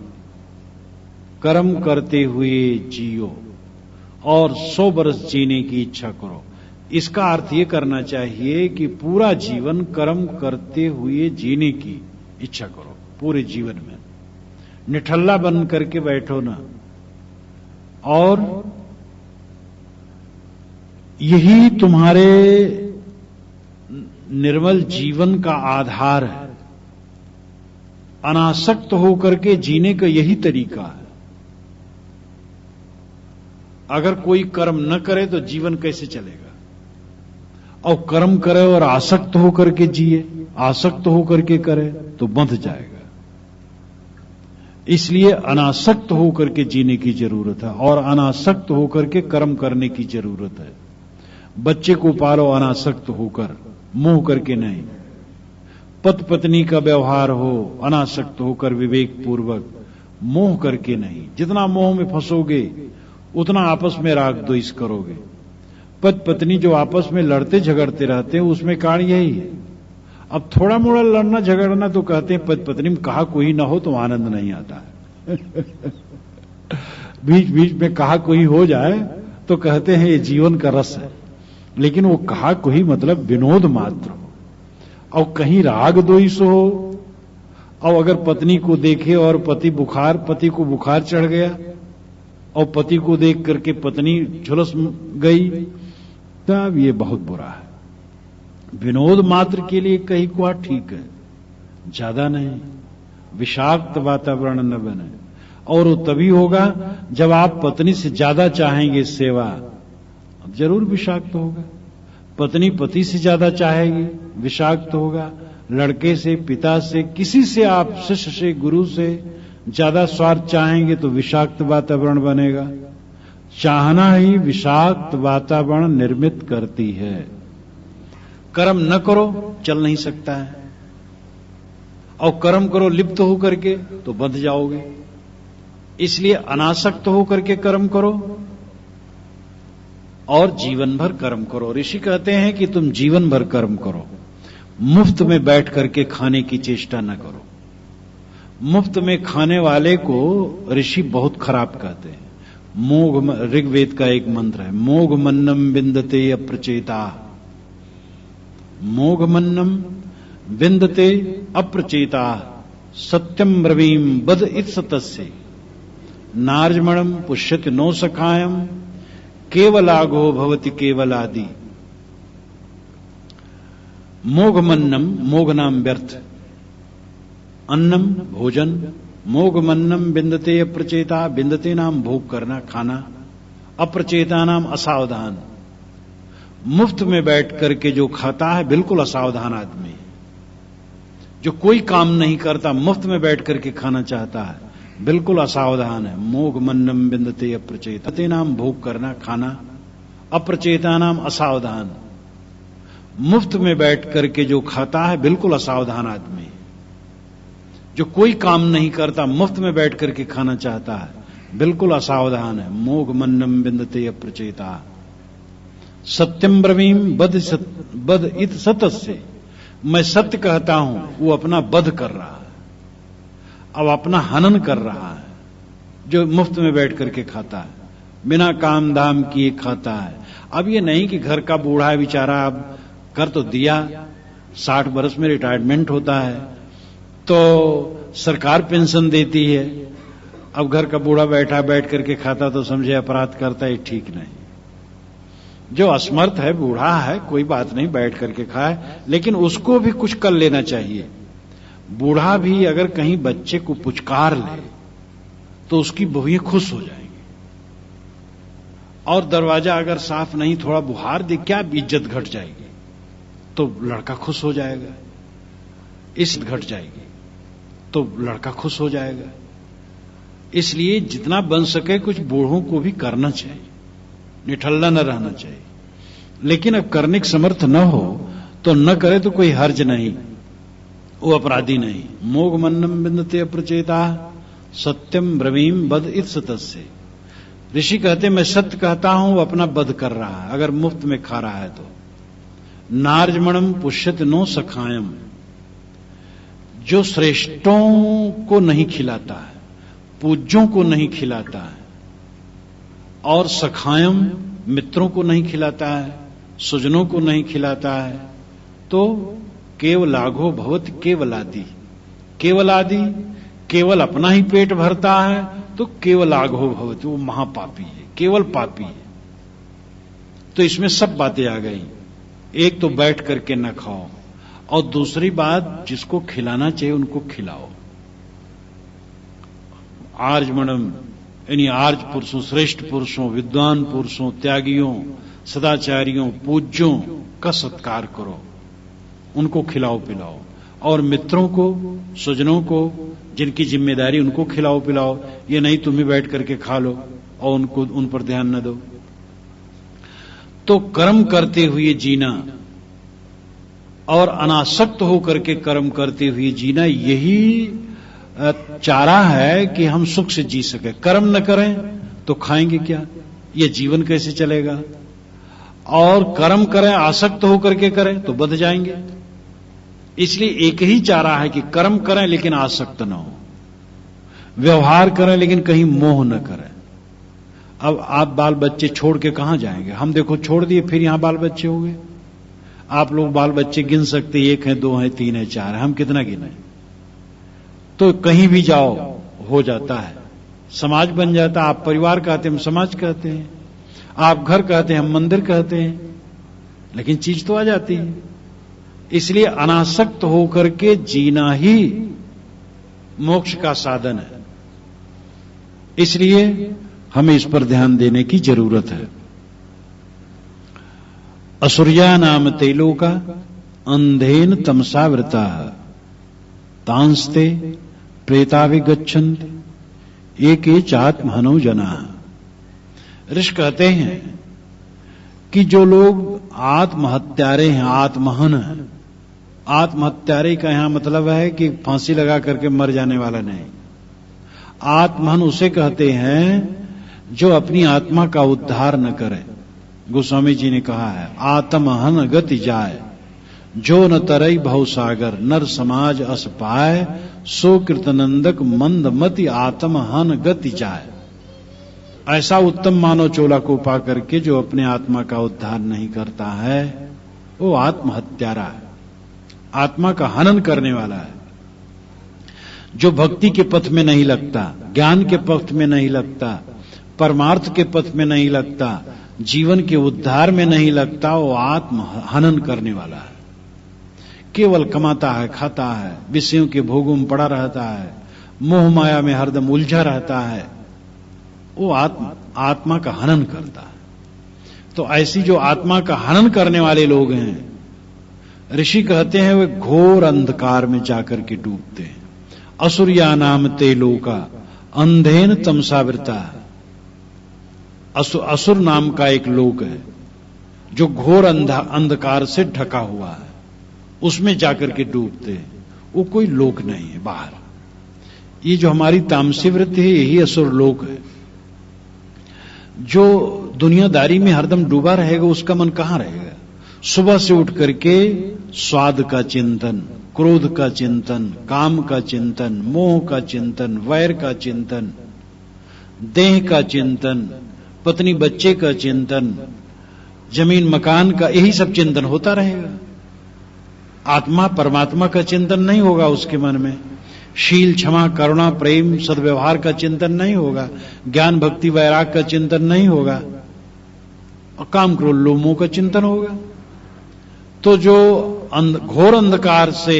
Speaker 1: कर्म करते हुए जियो और 100 वर्ष जीने की इच्छा करो। इसका अर्थ ये करना चाहिए कि पूरा जीवन कर्म करते हुए जीने की इच्छा करो। पूरे जीवन में निठल्ला बन करके बैठो ना। और यही तुम्हारे निर्मल जीवन का आधार है। अनासक्त होकर के जीने का यही तरीका है। अगर कोई कर्म न करे तो जीवन कैसे चलेगा? और कर्म करे और आसक्त होकर के जिए, आसक्त होकर के करे तो बंध जाएगा। इसलिए अनासक्त होकर के जीने की जरूरत है और अनासक्त होकर के कर्म करने की जरूरत है। बच्चे को पालो अनासक्त होकर, मोह करके नहीं। पति पत्नी का व्यवहार हो अनासक्त होकर, विवेक पूर्वक, मोह करके नहीं। जितना मोह में फंसोगे उतना आपस में राग द्वेष करोगे। पति पत्नी जो आपस में लड़ते झगड़ते रहते हैं उसमें कारण यही है। अब थोड़ा मोड़ा लड़ना झगड़ना तो कहते हैं पति पत्नी में कहा कोई ना हो तो आनंद नहीं आता है। बीच बीच में कहा कोई हो जाए तो कहते हैं ये जीवन का रस है। लेकिन वो कहा कोई मतलब विनोद मात्र हो, और कहीं राग द्वेष हो, और अगर पत्नी को देखे और पति को बुखार चढ़ गया और पति को देख करके पत्नी झुलस गई, तब ये बहुत बुरा है। विनोद मात्र के लिए कहीं कुआ ठीक है, ज्यादा नहीं। विषाक्त वातावरण न बने। और वो तभी होगा जब आप पत्नी से ज्यादा चाहेंगे सेवा, जरूर विषाक्त होगा। पत्नी पति से ज्यादा चाहेगी, विषाक्त होगा। लड़के से, पिता से, किसी से आप शिष्य से, गुरु से ज्यादा स्वार्थ चाहेंगे तो विषाक्त वातावरण बनेगा। चाहना ही विषाक्त वातावरण निर्मित करती है। कर्म न करो चल नहीं सकता है, और कर्म करो लिप्त होकर के तो बंध जाओगे। इसलिए अनासक्त होकर के कर्म करो और जीवन भर कर्म करो। ऋषि कहते हैं कि तुम जीवन भर कर्म करो, मुफ्त में बैठ करके खाने की चेष्टा न करो। मुफ्त में खाने वाले को ऋषि बहुत खराब कहते हैं। ऋग्वेद का एक मंत्र है, मोघ मन्नम विंदते अप्रचेता। मोघ मन्नम विंदते अप्रचेता सत्यम ब्रवीम बद इत सतस्य नार्जमणम पुष्यति नो सखायम केवलागो भवति केवलादि। मोघ मन्नम, मोघ नाम व्यर्थ, अन्नम भोजन, मोघ मन्नम बिंदते अप्रचेता, बिंदते नाम भोग करना, खाना, अप्रचेता नाम असावधान। मुफ्त में बैठ करके जो खाता है बिल्कुल असावधान आदमी है। जो कोई काम नहीं करता मुफ्त में बैठ करके खाना चाहता है बिल्कुल असावधान है। मोघ मन्नम बिंदते अप्रचेता, ते नाम भोग करना, खाना, अप्रचेता नाम असावधान। मुफ्त में बैठ करके जो खाता है बिल्कुल असावधान आदमी है। जो कोई काम नहीं करता मुफ्त में बैठ करके खाना चाहता है बिल्कुल असावधान है। मोघ मन्नम बिंदते अप्रचेता सत्यम ब्रवीम बद इत सतस्य। मैं सत्य कहता हूं, वो अपना बध कर रहा है, अब अपना हनन कर रहा है। जो मुफ्त में बैठ करके खाता है, बिना काम धाम किए खाता है। अब ये नहीं कि घर का बूढ़ा है बेचारा, अब कर तो दिया, 60 वर्ष में रिटायरमेंट होता है तो सरकार पेंशन देती है। अब घर का बूढ़ा बैठ करके खाता तो समझे अपराध करता है, ठीक नहीं। जो असमर्थ है, बूढ़ा है, कोई बात नहीं, बैठ करके खाए, लेकिन उसको भी कुछ कर लेना चाहिए। बूढ़ा भी अगर कहीं बच्चे को पुचकार ले तो उसकी बहुएं खुश हो जाएंगी। और दरवाजा अगर साफ नहीं, थोड़ा बुहार दे, क्या इज्जत घट जाएगी, तो लड़का खुश हो जाएगा। इज्जत घट जाएगी तो लड़का खुश हो जाएगा। इसलिए जितना बन सके कुछ बूढ़ों को भी करना चाहिए, निठल्ला न रहना चाहिए। लेकिन अब करने की समर्थ न हो तो न करे तो कोई हर्ज नहीं, वो अपराधी नहीं। मोघ मन्नम बिंदते अप्रचेता सत्यम ब्रवीम बद इत सतस्य। ऋषि कहते मैं सत्य कहता हूं, वो अपना बध कर रहा है अगर मुफ्त में खा रहा है तो। नार्जमणम पुष्यति नो सखायम। जो श्रेष्ठों को नहीं खिलाता है, पूज्यों को नहीं खिलाता है और सखायम मित्रों को नहीं खिलाता है, सुजनों को नहीं खिलाता है, तो केवलाघो भवति केवलादि। केवलादि केवल अपना ही पेट भरता है तो केवलाघो भवति, वो महापापी है, केवल पापी है। तो इसमें सब बातें आ गई। एक तो बैठ करके न खाओ, और दूसरी बात जिसको खिलाना चाहिए उनको खिलाओ। आर्जमणम यानी आर्ज पुरुषों, श्रेष्ठ पुरुषों, विद्वान पुरुषों, त्यागियों, सदाचारियों, पूज्यों का सत्कार करो, उनको खिलाओ पिलाओ। और मित्रों को, स्वजनों को, जिनकी जिम्मेदारी उनको खिलाओ पिलाओ। ये नहीं तुम ही बैठ करके खा लो और उनको उन पर ध्यान न दो। तो कर्म करते हुए जीना और अनासक्त होकर के कर्म करते हुए जीना, यही चारा है कि हम सुख से जी सके। कर्म न करें तो खाएंगे क्या, ये जीवन कैसे चलेगा? और कर्म करें, आसक्त होकर के करें तो बध जाएंगे। इसलिए एक ही चारा है कि कर्म करें लेकिन आसक्त न हो, व्यवहार करें लेकिन कहीं मोह न करें। अब आप बाल बच्चे छोड़ के कहां जाएंगे? हम देखो छोड़ दिए, फिर यहां बाल बच्चे हो गए। आप लोग बाल बच्चे गिन सकते, 1 है, 2 है, 3 है, 4 है, हम कितना गिने? तो कहीं भी जाओ हो जाता है, समाज बन जाता है। आप परिवार कहते हैं, हम समाज कहते हैं। आप घर कहते हैं, हम मंदिर कहते हैं, लेकिन चीज तो आ जाती है। इसलिए अनासक्त होकर के जीना ही मोक्ष का साधन है। इसलिए हमें इस पर ध्यान देने की जरूरत है। असुर्या नाम तेलोका अंधेन तमसावृता तांस्ते प्रेताभिगच्छन्ति एके चात्महनौ जना। ऋषि कहते हैं कि जो लोग आत्महत्यारे हैं, आत्महन हैं, आत्महत्यारे का यहां मतलब है कि फांसी लगा करके मर जाने वाला नहीं। आत्महन उसे कहते हैं जो अपनी आत्मा का उद्धार न करे। गोस्वामी जी ने कहा है, आत्महन गति जाय जो न तरई भवसागर नर समाज अस पाए सो कृतनंदक मंद मति आत्महन गति जाय। ऐसा उत्तम मानव चोला को पा करके जो अपने आत्मा का उद्धार नहीं करता है वो आत्महत्यारा है, आत्मा का हनन करने वाला है। जो भक्ति के पथ में नहीं लगता, ज्ञान के पथ में नहीं लगता, परमार्थ के पथ में नहीं लगता, जीवन के उद्धार में नहीं लगता, वो आत्म हनन करने वाला है। केवल कमाता है, खाता है, विषयों के भोगों में पड़ा रहता है, मोह माया में हरदम उलझा रहता है, वो आत्मा का हनन करता है। तो ऐसी जो आत्मा का हनन करने वाले लोग हैं, ऋषि कहते हैं वे घोर अंधकार में जाकर के डूबते हैं। असुर्या नाम ते लोका अंधेन तमसावृता। असुर नाम का एक लोक है जो घोर अंधकार से ढका हुआ है, उसमें जाकर के डूबते हैं। वो कोई लोक नहीं है बाहर। ये जो हमारी तामसी वृत्ति है यही असुर लोक है। जो दुनियादारी में हरदम डूबा रहेगा उसका मन कहां रहेगा? सुबह से उठ करके स्वाद का चिंतन, क्रोध का चिंतन, काम का चिंतन, मोह का चिंतन, वैर का चिंतन, देह का चिंतन, पत्नी बच्चे का चिंतन, जमीन मकान का, यही सब चिंतन होता रहेगा। आत्मा परमात्मा का चिंतन नहीं होगा उसके मन में। शील, क्षमा, करुणा, प्रेम, सद्व्यवहार का चिंतन नहीं होगा। ज्ञान, भक्ति, वैराग का चिंतन नहीं होगा। और काम, क्रोध, लोभ, मोह का चिंतन होगा। तो जो घोर अंधकार से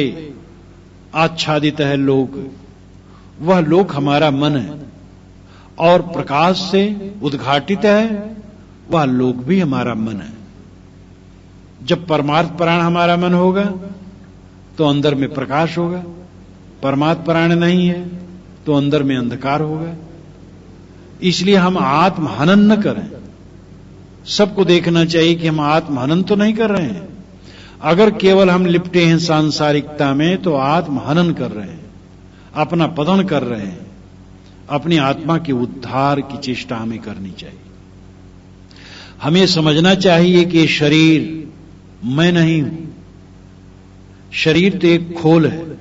Speaker 1: आच्छादित है लोक, वह लोक हमारा मन है। और प्रकाश से उद्घाटित है वह लोक भी हमारा मन है। जब परमार्थ परायण हमारा मन होगा तो अंदर में प्रकाश होगा, परमार्थ परायण नहीं है तो अंदर में अंधकार होगा। इसलिए हम आत्म हनन न करें। सबको देखना चाहिए कि हम आत्म हनन तो नहीं कर रहे हैं। अगर केवल हम लिपटे हैं सांसारिकता में तो आत्म हनन कर रहे हैं, अपना पतन कर रहे हैं। अपनी आत्मा के उद्धार की चेष्टा हमें करनी चाहिए। हमें समझना चाहिए कि ये शरीर मैं नहीं हूं। शरीर तो एक खोल है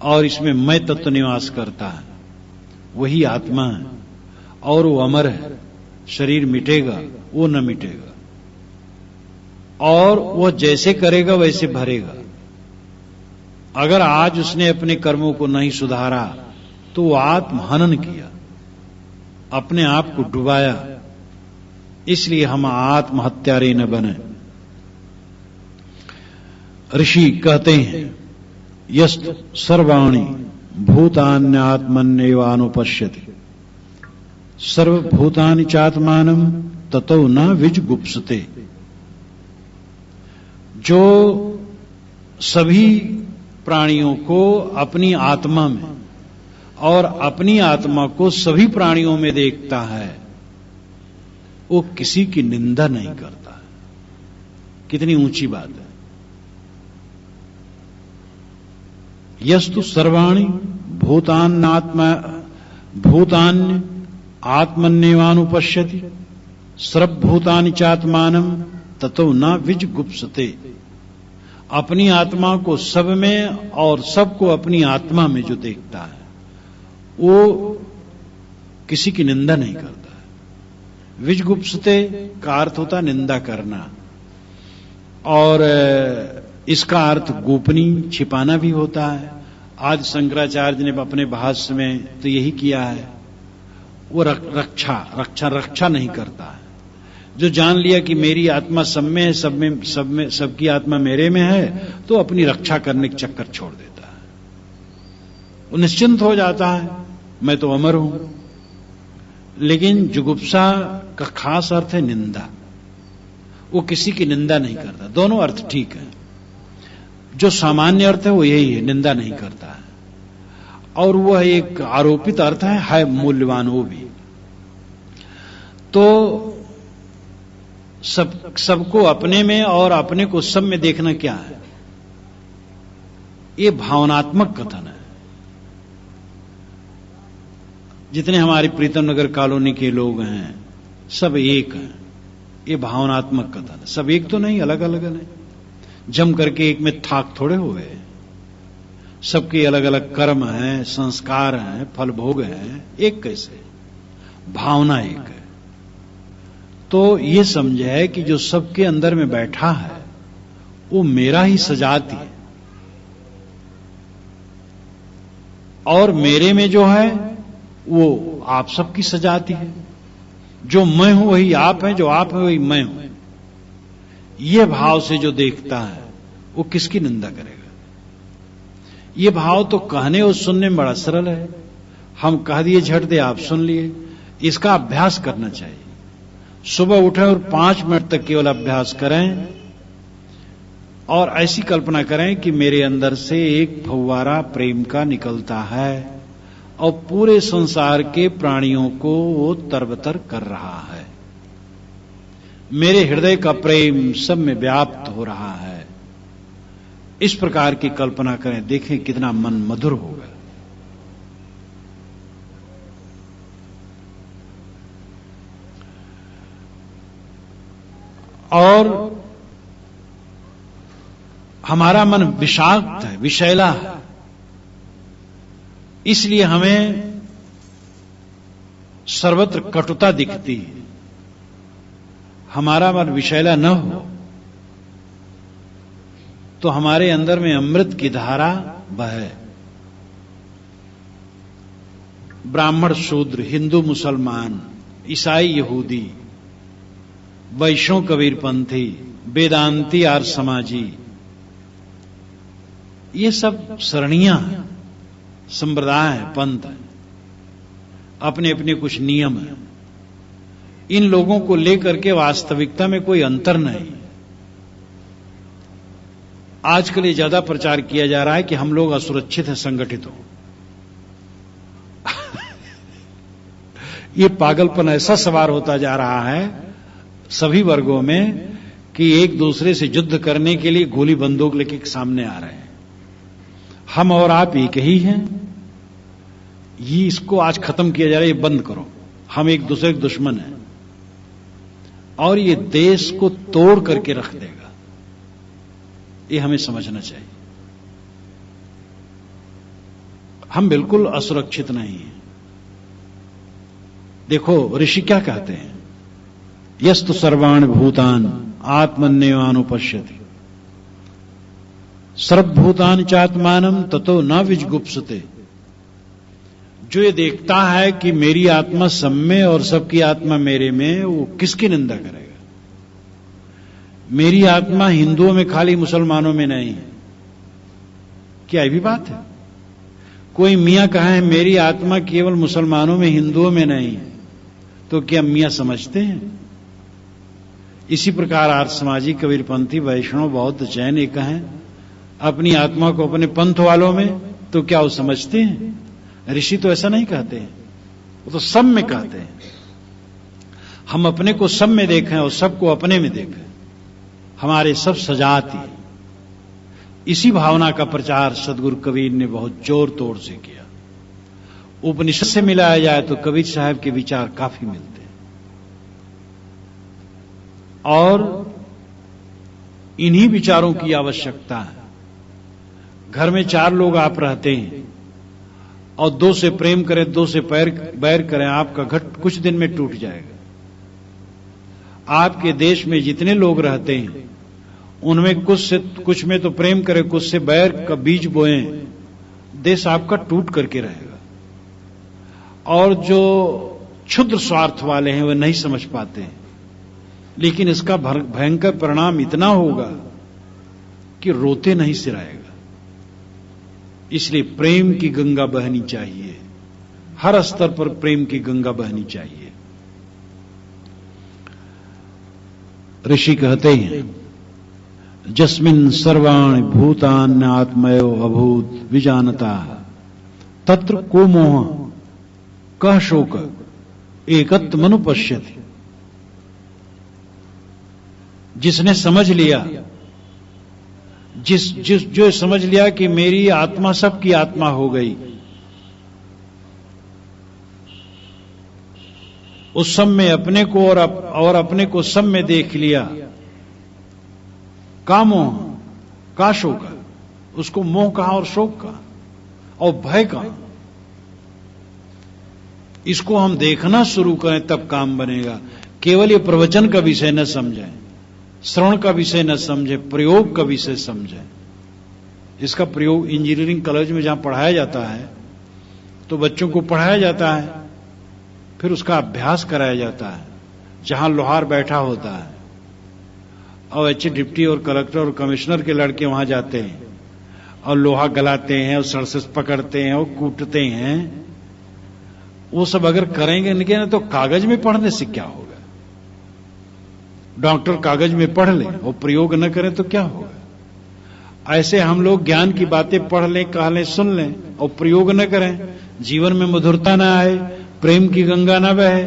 Speaker 1: और इसमें मैं तत्व निवास करता है। वही आत्मा है और वो अमर है। शरीर मिटेगा, वो न मिटेगा, और वह जैसे करेगा वैसे भरेगा। अगर आज उसने अपने कर्मों को नहीं सुधारा तो वो आत्महनन किया, अपने आप को डुबाया। इसलिए हम आत्महत्यारे न बने। ऋषि कहते हैं, यस्त सर्वाणि भूतान्यात्मन्येवानुपश्यति सर्वभूतानि चात्मानं ततो न विजगुप्सते। जो सभी प्राणियों को अपनी आत्मा में और अपनी आत्मा को सभी प्राणियों में देखता है, वो किसी की निंदा नहीं करता है। कितनी ऊंची बात है। यस्तु सर्वाणि भूतान्य आत्मन्येवानुपश्यति सर्वभूतानि चात्मानं ततो न विजगुप्सते। अपनी आत्मा को सब में और सबको अपनी आत्मा में जो देखता है वो किसी की निंदा नहीं करता है। विजगुप्सते का अर्थ होता निंदा करना, और इसका अर्थ गोपनी छिपाना भी होता है। आज शंकराचार्य ने अपने भाष्य में तो यही किया है। वो रक्षा नहीं करता है। जो जान लिया कि मेरी आत्मा सब में है, सबकी आत्मा मेरे में है, तो अपनी रक्षा करने के चक्कर छोड़ देता है। वो निश्चिंत हो जाता है, मैं तो अमर हूं। लेकिन जुगुप्सा का खास अर्थ है निंदा। वो किसी की निंदा नहीं करता। दोनों अर्थ ठीक है। जो सामान्य अर्थ है वो यही है, निंदा नहीं करता है। और वह एक आरोपित अर्थ है मूल्यवान वो भी। तो सबको अपने में और अपने को सब में देखना क्या है? ये भावनात्मक कथन है। जितने हमारी प्रीतम नगर कॉलोनी के लोग हैं सब एक हैं। ये भावनात्मक कथन है। सब एक तो नहीं, अलग अलग है। जम करके एक में थाक थोड़े हो गए। सबके अलग अलग कर्म हैं, संस्कार हैं, फल भोग हैं। एक कैसे? भावना एक है। तो ये समझे कि जो सबके अंदर में बैठा है वो मेरा ही सजाती है, और मेरे में जो है वो आप सबकी सजाती है। जो मैं हूं वही आप है, जो आप है वही मैं हूं। ये भाव से जो देखता है वो किसकी निंदा करेगा? ये भाव तो कहने और सुनने में बड़ा सरल है। हम कह दिए झट दे, आप सुन लिए। इसका अभ्यास करना चाहिए। सुबह उठें और 5 मिनट तक केवल अभ्यास करें, और ऐसी कल्पना करें कि मेरे अंदर से एक फव्वारा प्रेम का निकलता है और पूरे संसार के प्राणियों को वो तरबतर कर रहा है। मेरे हृदय का प्रेम सब में व्याप्त हो रहा है। इस प्रकार की कल्पना करें, देखें कितना मन मधुर होगा। और हमारा मन विषाक्त है, विषैला है। इसलिए हमें सर्वत्र कटुता दिखती है। हमारा मन विषैला न हो तो हमारे अंदर में अमृत की धारा बहे। ब्राह्मण शूद्र, हिंदू मुसलमान, ईसाई यहूदी, वैष्णव कबीरपंथी, वेदांती आर्य समाजी, ये सब सरणियां हैं, संप्रदाय हैं, पंथ हैं। अपने अपने कुछ नियम हैं। इन लोगों को लेकर के वास्तविकता में कोई अंतर नहीं। आजकल ये ज्यादा प्रचार किया जा रहा है कि हम लोग असुरक्षित हैं, संगठित हो। ये पागलपन ऐसा सवार होता जा रहा है सभी वर्गों में कि एक दूसरे से युद्ध करने के लिए गोली बंदूक लेके सामने आ रहे हैं। हम और आप एक ही हैं। ये इसको आज खत्म किया जा रहा है। ये बंद करो। हम एक दूसरे के दुश्मन हैं और ये देश को तोड़ करके रख देगा। ये हमें समझना चाहिए। हम बिल्कुल असुरक्षित नहीं हैं। देखो ऋषि क्या कहते हैं, यस्तु सर्वाणि भूतान आत्मन्यवानुपश्यति सर्वभूतानि चात्मानं ततो न विजुगुप्सते। जो ये देखता है कि मेरी आत्मा सब में और सबकी आत्मा मेरे में, वो किसकी निंदा करेगा। मेरी आत्मा हिंदुओं में खाली मुसलमानों में नहीं है, क्या ये भी बात है? कोई मियां कहा है मेरी आत्मा केवल मुसलमानों में हिंदुओं में नहीं है, तो क्या मियां समझते हैं? इसी प्रकार आर्य समाजी, कबीरपंथी, वैष्णव, बौद्ध, जैन एक हैं अपनी आत्मा को अपने पंथ वालों में, तो क्या वो समझते हैं? ऋषि तो ऐसा नहीं कहते हैं, वो तो सब में कहते हैं। हम अपने को सब में देखें और सबको अपने में देखें, हमारे सब सजाती। इसी भावना का प्रचार सदगुरु कबीर ने बहुत जोर तोड़ से किया। उपनिषद से मिलाया जाए तो कबीर साहब के विचार काफी मिलते हैं, और इन्हीं विचारों की आवश्यकता है। घर में 4 लोग आप रहते हैं और 2 से प्रेम करें, 2 से बैर करें, आपका घट कुछ दिन में टूट जाएगा। आपके देश में जितने लोग रहते हैं उनमें कुछ में तो प्रेम करें, कुछ से बैर का बीज बोएं, देश आपका टूट करके रहेगा। और जो क्षुद्र स्वार्थ वाले हैं वे नहीं समझ पाते हैं, लेकिन इसका भयंकर परिणाम इतना होगा कि रोते नहीं सिराएगा। इसलिए प्रेम की गंगा बहनी चाहिए, हर स्तर पर प्रेम की गंगा बहनी चाहिए। ऋषि कहते हैं जस्मिन् सर्वाणि भूतान्य आत्मयो अभूत विजानता तत्र को मोह कह शोक एकत्वमनुपश्यति। जिसने समझ लिया, जो समझ लिया कि मेरी आत्मा सबकी आत्मा हो गई, उस सब में अपने को और अपने को सब में देख लिया, का मोह का शोक, उसको मोह कहा और शोक कहा और भय कहा। इसको हम देखना शुरू करें तब काम बनेगा। केवल ये प्रवचन का विषय न समझें, श्रवण का विषय न समझें, प्रयोग का विषय समझें। इसका प्रयोग इंजीनियरिंग कॉलेज में जहां पढ़ाया जाता है तो बच्चों को पढ़ाया जाता है, फिर उसका अभ्यास कराया जाता है। जहां लोहार बैठा होता है और अच्छे डिप्टी और कलेक्टर और कमिश्नर के लड़के वहां जाते हैं और लोहा गलाते हैं और सर से पकड़ते हैं और कूटते हैं, वो सब अगर करेंगे इनके ना तो कागज में पढ़ने से क्या होगा। डॉक्टर कागज में पढ़ लें और प्रयोग न करें तो क्या होगा। ऐसे हम लोग ज्ञान की बातें पढ़ लें, कह लें, सुन लें और प्रयोग न करें, जीवन में मधुरता न आए, प्रेम की गंगा न बहे,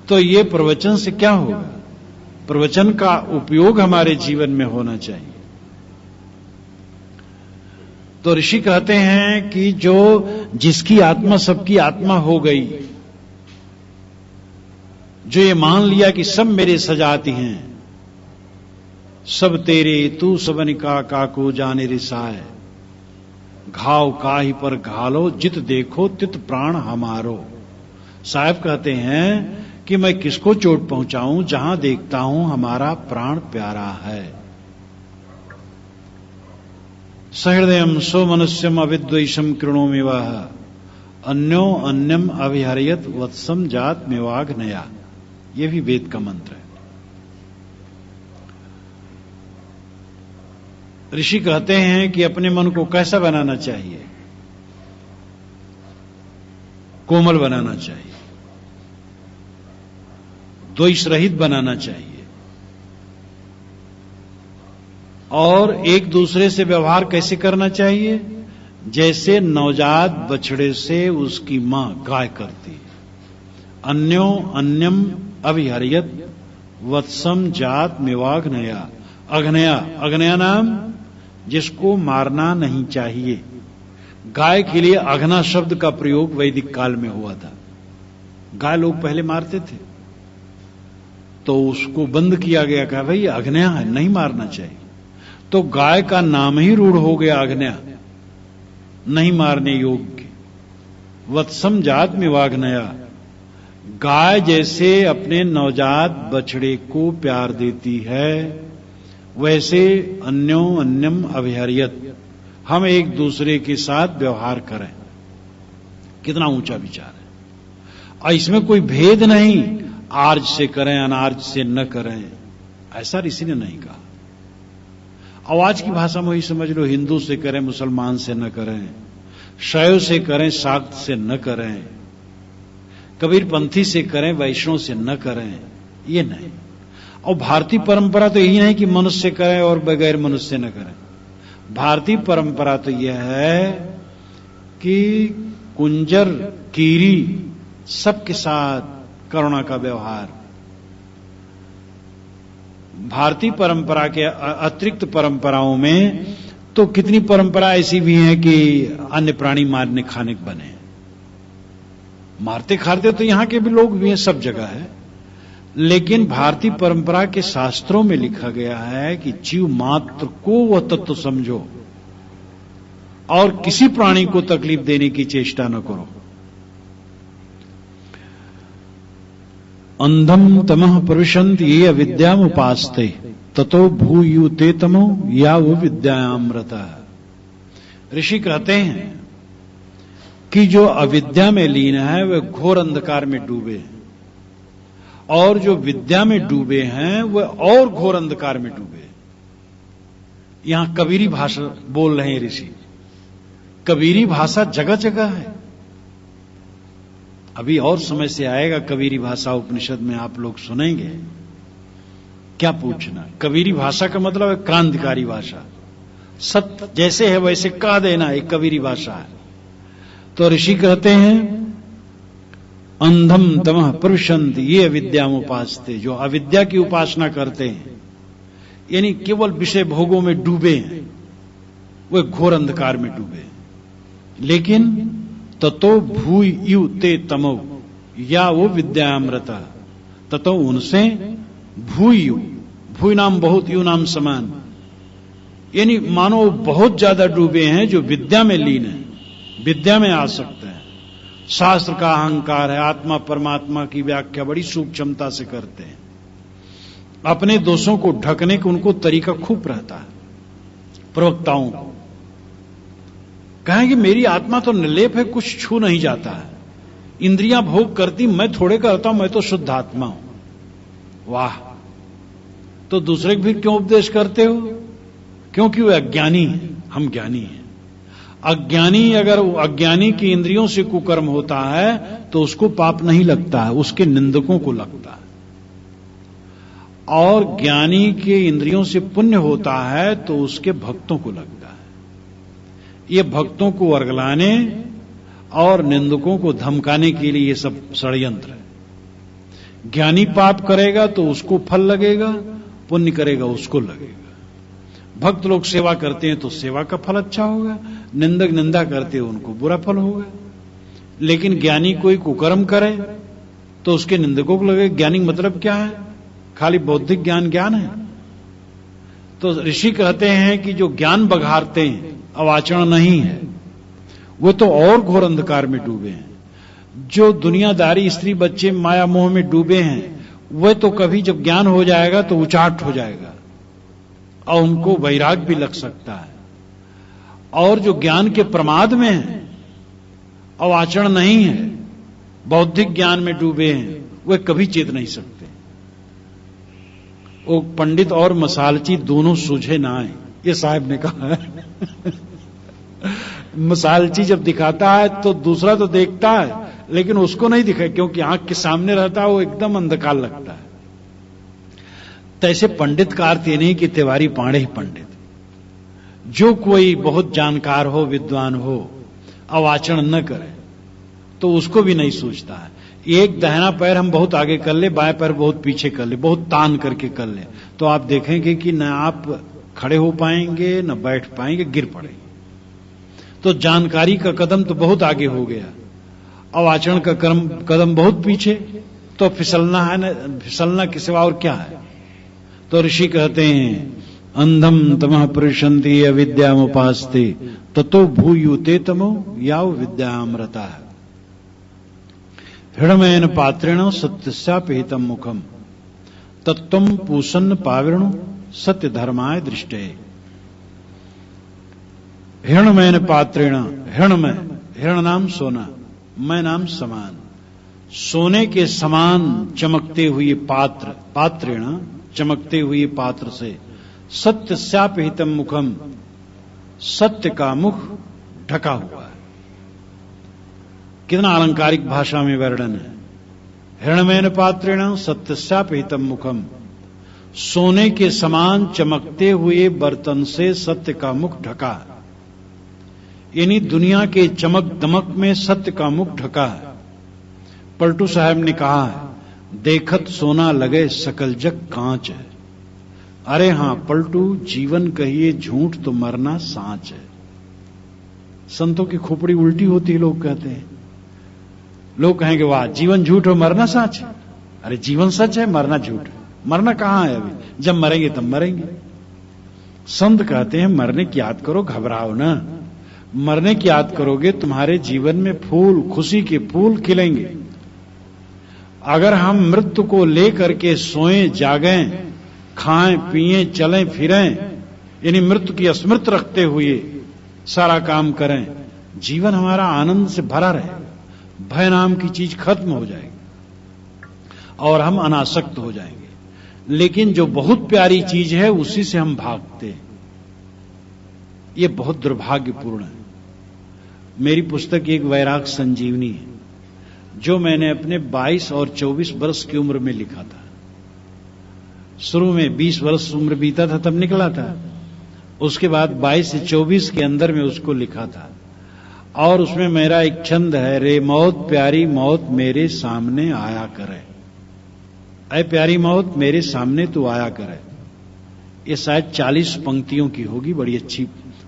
Speaker 1: तो ये प्रवचन से क्या होगा। प्रवचन का उपयोग हमारे जीवन में होना चाहिए। तो ऋषि कहते हैं कि जिसकी आत्मा सबकी आत्मा हो गई, जो ये मान लिया कि सब मेरे सजाती हैं, सब तेरे तू सबनिका काको जाने रिसाए, घाव काहि पर घालो जित देखो तित प्राण हमारो। साहब कहते हैं कि मैं किसको चोट पहुंचाऊं, जहां देखता हूं हमारा प्राण प्यारा है। सहृदयम सो मनुष्यम अविद्वेषम कृणोमि वह अन्यो अन्यम अभिहरयत वत्सम जात मेवाघ नया। यह भी वेद का मंत्र है। ऋषि कहते हैं कि अपने मन को कैसा बनाना चाहिए, कोमल बनाना चाहिए, द्वेष रहित बनाना चाहिए और एक दूसरे से व्यवहार कैसे करना चाहिए, जैसे नवजात बछड़े से उसकी मां गाय करती है। अन्यो अन्यम अभिहरियत वत्सम जात मेवाघ नया। अघनया, अघनया नाम जिसको मारना नहीं चाहिए। गाय के लिए अघना शब्द का प्रयोग वैदिक काल में हुआ था। गाय लोग पहले मारते थे तो उसको बंद किया गया, कहा भाई अघनया है, नहीं मारना चाहिए। तो गाय का नाम ही रूढ़ हो गया अघनया, नहीं मारने योग्य। वत्सम जात मेवाघ नया, गाय जैसे अपने नवजात बछड़े को प्यार देती है, वैसे अन्यों अन्यम अभिहर्यत, हम एक दूसरे के साथ व्यवहार करें। कितना ऊंचा विचार है। और इसमें कोई भेद नहीं, आर्ज से करें अनार्ज से न करें, ऐसा ऋषि ने नहीं कहा। आवाज की भाषा में वही समझ लो, हिंदू से करें मुसलमान से न करें, शैव से करें शाक्त से न करें, कबीरपंथी से करें वैष्णव से न करें, ये नहीं। और भारतीय परंपरा तो यही नहीं कि मनुष्य करें और बगैर मनुष्य न करें। भारतीय परंपरा तो यह है कि कुंजर कीरी सबके साथ करुणा का व्यवहार। भारतीय परंपरा के अतिरिक्त परंपराओं में तो कितनी परंपरा ऐसी भी हैं कि अन्य प्राणी मारने खाने के बने, मारते खाते तो यहां के भी लोग भी हैं, सब जगह है। लेकिन भारतीय परंपरा के शास्त्रों में लिखा गया है कि जीव मात्र को वह तत्व समझो और किसी प्राणी को तकलीफ देने की चेष्टा न करो। अंधम तमः प्रविशन्ति ये अविद्याम उपास्ते ततो भूयुते तमो या वो विद्यामृता। ऋषि कहते हैं कि जो अविद्या में लीन है वह घोर अंधकार में डूबे, और जो विद्या में डूबे हैं वह और घोर अंधकार में डूबे। यहां कबीरी भाषा बोल रहे हैं ऋषि। कबीरी भाषा जगह जगह है। अभी और समय से आएगा कबीरी भाषा उपनिषद में, आप लोग सुनेंगे। क्या पूछना, कबीरी भाषा का मतलब है क्रांतिकारी भाषा। सत्य जैसे है वैसे कह देना, एक कबीरी भाषा है। तो ऋषि कहते हैं अंधम तमः प्रविशन्ति ये अविद्याम उपास्ते, जो अविद्या की उपासना करते हैं, यानी केवल विषय भोगों में डूबे हैं, वे घोर अंधकार में डूबे। लेकिन ततो भूयु ते तमो या वो विद्यामृता, ततो उनसे भूयु, भूय नाम बहुत, यू नाम समान, यानी मानो बहुत ज्यादा डूबे हैं जो विद्या में लीन है, विद्या में आ सकते हैं। शास्त्र का अहंकार है, आत्मा परमात्मा की व्याख्या बड़ी सूक्ष्मता से करते हैं। अपने दोषों को ढकने का उनको तरीका खूब रहता है। प्रवक्ताओं को कहेंगे मेरी आत्मा तो निर्लेप है, कुछ छू नहीं जाता है, इंद्रियां भोग करती, मैं थोड़े करता हूं, मैं तो शुद्ध आत्मा हूं। वाह, तो दूसरे को भी क्यों उपदेश करते हो? क्योंकि वे अज्ञानी है, हम ज्ञानी हैं। अज्ञानी, अगर अज्ञानी की इंद्रियों से कुकर्म होता है तो उसको पाप नहीं लगता है, उसके निंदकों को लगता है। और ज्ञानी के इंद्रियों से पुण्य होता है तो उसके भक्तों को लगता है। ये भक्तों को वर्गलाने और निंदकों को धमकाने के लिए ये सब षड्यंत्र है। ज्ञानी पाप करेगा तो उसको फल लगेगा, पुण्य करेगा उसको लगेगा। भक्त लोग सेवा करते हैं तो सेवा का फल अच्छा होगा, निंदक निंदा करते हैं उनको बुरा फल होगा। लेकिन ज्ञानी कोई कुकर्म करे तो उसके निंदकों को लगे। ज्ञानी मतलब क्या है? खाली बौद्धिक ज्ञान ज्ञान है? तो ऋषि कहते हैं कि जो ज्ञान बघारते हैं, अवाचरण नहीं है, वो तो और घोर अंधकार में डूबे हैं। जो दुनियादारी स्त्री बच्चे माया मोह में डूबे हैं, वह तो कभी जब ज्ञान हो जाएगा तो उचाट हो जाएगा और उनको वैराग भी लग सकता है। और जो ज्ञान के प्रमाद में है, अवाचरण नहीं है, बौद्धिक ज्ञान में डूबे हैं, वे कभी चेत नहीं सकते। वो पंडित और मसालची दोनों सूझे ना आए, ये साहब ने कहा है। मसालची जब दिखाता है तो दूसरा तो देखता है लेकिन उसको नहीं दिखाए, क्योंकि आंख के सामने रहता है, वो एकदम अंधकार लगता है। तैसे पंडित का अर्थ ये नहीं कि तिवारी पांडे ही पंडित। जो कोई बहुत जानकार हो, विद्वान हो, अवाचरण न करे तो उसको भी नहीं सूझता है। एक दाहिना पैर हम बहुत आगे कर ले, बाएं पैर बहुत पीछे कर ले, बहुत तान करके कर ले, तो आप देखेंगे कि न आप खड़े हो पाएंगे न बैठ पाएंगे, गिर पड़ेंगे। तो जानकारी का कदम तो बहुत आगे हो गया, अवाचरण का कदम बहुत पीछे, तो फिसलना है न, फिसलना के सिवा और क्या है? तो ऋषि कहते हैं अंधम तमः प्रविशन्ति अविद्यामुपास्ते ततो भूयुते तमो याव विद्यामृता। हृणमयन पात्रेण सत्यस्यापिहितम मुखम तत्त्वम पूषन्न पाविरणु सत्य धर्माय दृष्टे। हिरणमयन पात्रेण, हिरणमय, हिरण नाम सोना, मैं नाम समान, सोने के समान चमकते हुए पात्र, पात्रेण चमकते हुए पात्र से, सत्यस्यापिहितम मुखम, सत्य का मुख ढका हुआ है। कितना अलंकारिक भाषा में वर्णन है। हिरणमयन पात्रेण सत्यस्यापिहितम मुखम, सोने के समान चमकते हुए बर्तन से सत्य का मुख ढका, यानी दुनिया के चमक दमक में सत्य का मुख ढका है। पलटू साहब ने कहा है, देखत सोना लगे सकल जग कांच है। अरे हां पलटू, जीवन कहिए झूठ तो मरना सांच है। संतों की खोपड़ी उल्टी होती है, लोग कहते हैं। लोग कहेंगे वाह, जीवन झूठ और मरना सच है। अरे जीवन सच है, मरना झूठ है। मरना कहां है अभी, जब मरेंगे तब मरेंगे। संत कहते हैं मरने की याद करो, घबराओ ना। मरने की याद करोगे तुम्हारे जीवन में फूल, खुशी के फूल खिलेंगे। अगर हम मृत्यु को लेकर के सोएं जागें, खाएं पिएं चलें फिरें, यानी मृत्यु की स्मृत रखते हुए सारा काम करें, जीवन हमारा आनंद से भरा रहे, भय नाम की चीज खत्म हो जाएगी और हम अनासक्त हो जाएंगे। लेकिन जो बहुत प्यारी चीज है उसी से हम भागते हैं। ये बहुत दुर्भाग्यपूर्ण है। मेरी पुस्तक एक वैराग संजीवनी है, जो मैंने अपने 22 और 24 वर्ष की उम्र में लिखा था। शुरू में 20 वर्ष उम्र बीता था तब निकला था, उसके बाद 22 से 24 के अंदर में उसको लिखा था। और उसमें मेरा एक छंद है, रे मौत प्यारी मौत मेरे सामने आया करे। ऐ प्यारी मौत मेरे सामने तो आया करे। ये शायद 40 पंक्तियों की होगी, बड़ी अच्छी,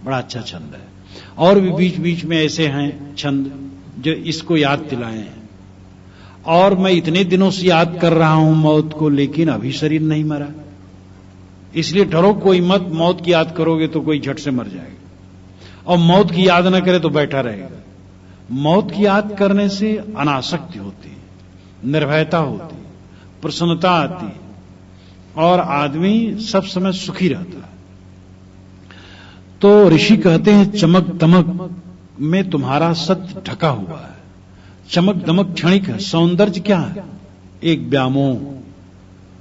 Speaker 1: बड़ा अच्छा छंद है। और भी बीच बीच में ऐसे हैं छंद जो इसको याद दिलाए हैं। और मैं इतने दिनों से याद कर रहा हूं मौत को, लेकिन अभी शरीर नहीं मरा। इसलिए डरो कोई मत, मौत की याद करोगे तो कोई झट से मर जाएगा, और मौत की याद न करे तो बैठा रहेगा। मौत की याद करने से अनासक्ति होती है, निर्भयता होती है, प्रसन्नता आती है, और आदमी सब समय सुखी रहता है। तो ऋषि कहते हैं चमक दमक में तुम्हारा सत्य ढका हुआ है। चमक दमक क्षणिक है, सौंदर्य क्या है? एक व्यामोह,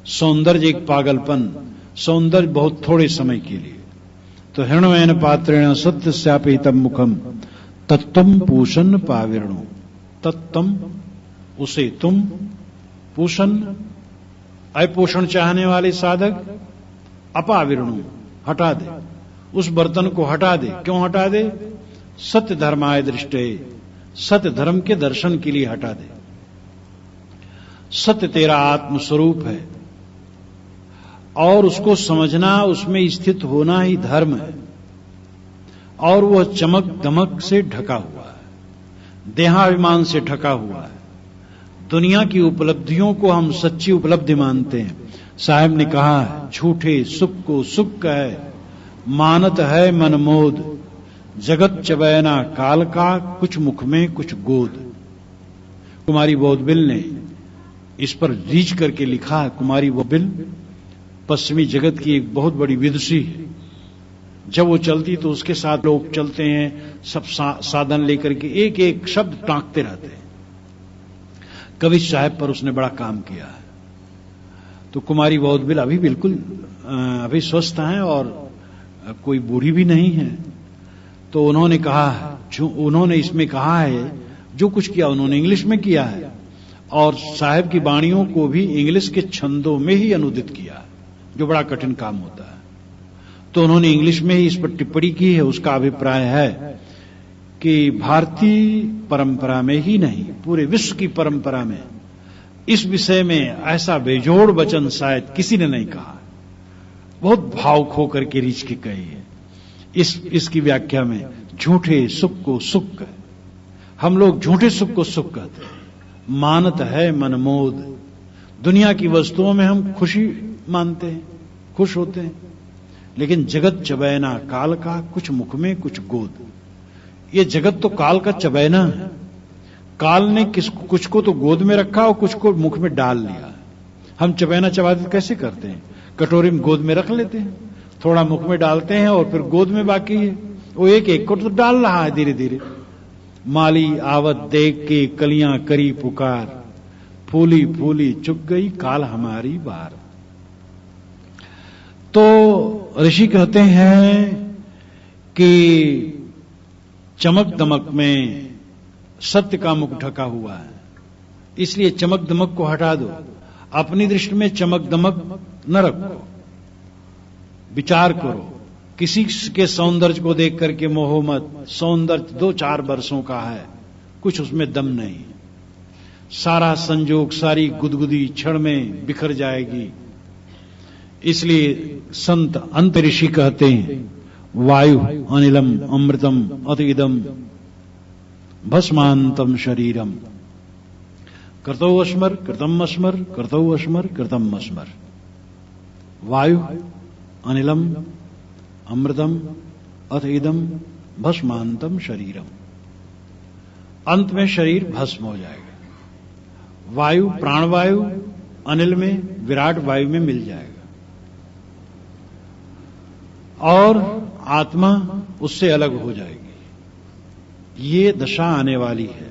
Speaker 1: सौंदर्य एक पागलपन, सौंदर्य बहुत थोड़े समय के लिए। तो हिरणमयन पात्रेण सत्यस्यापिहितम मुखम तत्त्वम पूषन्न पाविरणु, तत्त्वम उसे तुम, पूषन्न अपोषण चाहने वाले साधक, अपाविरणु हटा दे, उस बर्तन को हटा दे। क्यों हटा दे? सत्य धर्माय दृष्टे, सत्य धर्म के दर्शन के लिए हटा दे। सत्य तेरा आत्मस्वरूप है और उसको समझना, उसमें स्थित होना ही धर्म है। और वह चमक दमक से ढका हुआ है, देहाभिमान से ढका हुआ है। दुनिया की उपलब्धियों को हम सच्ची उपलब्धि मानते हैं। साहब ने कहा है, झूठे सुख को सुख कहे, मानत है मनमोद, जगत चबैना काल का, कुछ मुख में कुछ गोद। कुमारी बोधबिल ने इस पर रीच करके लिखा है। कुमारी बोधबिल पश्चिमी जगत की एक बहुत बड़ी विदुषी है। जब वो चलती तो उसके साथ लोग चलते हैं, सब साधन लेकर के एक एक शब्द टांकते रहते हैं। कवि साहब पर उसने बड़ा काम किया है। तो कुमारी बोधबिल अभी बिल्कुल अभी स्वस्थ हैं और कोई बूढ़ी भी नहीं है। तो उन्होंने कहा है, जो उन्होंने इसमें कहा है, जो कुछ किया उन्होंने इंग्लिश में किया है, और साहब की वाणियों को भी इंग्लिश के छंदों में ही अनुदित किया, जो बड़ा कठिन काम होता है। तो उन्होंने इंग्लिश में ही इस पर टिप्पणी की है। उसका अभिप्राय है कि भारतीय परंपरा में ही नहीं, पूरे विश्व की परंपरा में इस विषय में ऐसा बेजोड़ वचन शायद किसी ने नहीं कहा। बहुत भावुक होकर के रीच के कही है। इसकी व्याख्या में झूठे सुख को सुख कहे, हम लोग झूठे सुख को सुख कहते हैं। मानत है मनमोद, दुनिया की वस्तुओं में हम खुशी मानते हैं, खुश होते हैं। लेकिन जगत चबैना काल का, कुछ मुख में कुछ गोद। ये जगत तो काल का चबैना है। काल ने कुछ को तो गोद में रखा और कुछ को मुख में डाल लिया। हम चबैना चबाते कैसे करते हैं? कटोरी में गोद में रख लेते हैं, थोड़ा मुख में डालते हैं और फिर गोद में बाकी है। वो एक एक को तो डाल रहा है धीरे धीरे। माली आवत देख के कलियां करी पुकार, फूली फूली चुक गई काल हमारी बार। तो ऋषि कहते हैं कि चमक दमक में सत्य का मुख ढका हुआ है, इसलिए चमक दमक को हटा दो। अपनी दृष्टि में चमक दमक न रखो, विचार करो। किसी के सौंदर्य को देख करके मोहो मत। सौंदर्य 2-4 वर्षों का है, कुछ उसमें दम नहीं। सारा संजोग, सारी गुदगुदी क्षण में बिखर जाएगी। इसलिए संत अंत ऋषि कहते हैं, वायु अनिलम अमृतम अत इदम भस्मांतम शरीरम कर्तौ अस्मर कृतम अस्मर कर्तौ अस्मर कृतम अस्मर। वायु अनिलम अमृतम अथ इदम भस्मांतम शरीरम। अंत में शरीर भस्म हो जाएगा। वायु प्राणवायु अनिल में, विराट वायु में मिल जाएगा और आत्मा उससे अलग हो जाएगी। ये दशा आने वाली है,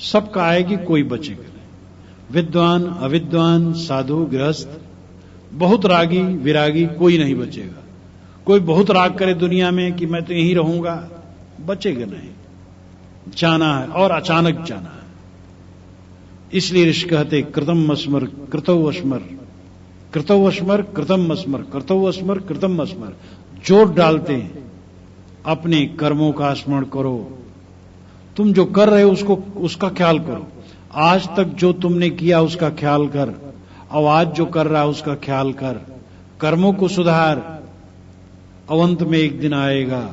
Speaker 1: सबका आएगी, कोई बचेगा नहीं। विद्वान अविद्वान, साधु गृहस्थ, बहुत रागी विरागी, कोई नहीं बचेगा। कोई बहुत राग करे दुनिया में कि मैं तो यहीं रहूंगा, बचेगा नहीं। जाना है और अचानक जाना है। इसलिए ऋषि कहते कृतम अस्मर कृतौ अस्मर कृतौ अस्मर कृतम अस्मर कृतौ अस्मर कृतम अस्मर। जोर डालते हैं, अपने कर्मों का स्मरण करो। तुम जो कर रहे हो उसका ख्याल करो। आज तक जो तुमने किया उसका ख्याल कर, और आज जो कर रहा है उसका ख्याल कर। कर्मों को सुधार। अवंत में एक दिन आएगा,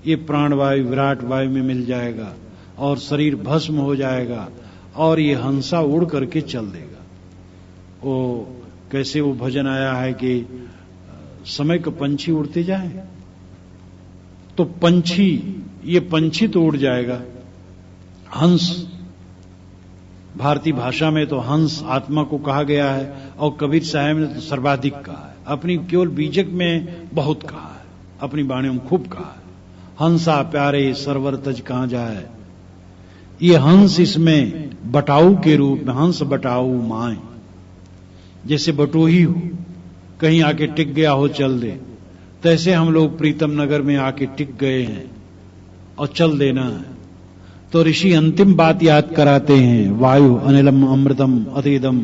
Speaker 1: ये प्राणवायु विराट वायु में मिल जाएगा और शरीर भस्म हो जाएगा और ये हंसा उड़ करके चल देगा। वो कैसे वो भजन आया है कि समय का पंछी उड़ते जाए, तो पंछी, ये पंछी तो उड़ जाएगा। हंस, भारतीय भाषा में तो हंस आत्मा को कहा गया है और कबीर साहब ने तो सर्वाधिक कहा है। अपनी केवल बीजक में बहुत कहा है, अपनी वाणी में खूब कहा है। हंसा प्यारे सरवर तज कहां जाए। ये हंस इसमें बटाऊ के रूप में, हंस बटाऊ माए, जैसे बटोही हो, कहीं आके टिक गया हो चल दे, तैसे हम लोग प्रीतम नगर में आके टिक गए हैं और चल देना है। तो ऋषि अंतिम बात याद कराते हैं, वायु अनिलम अमृतम अतिदम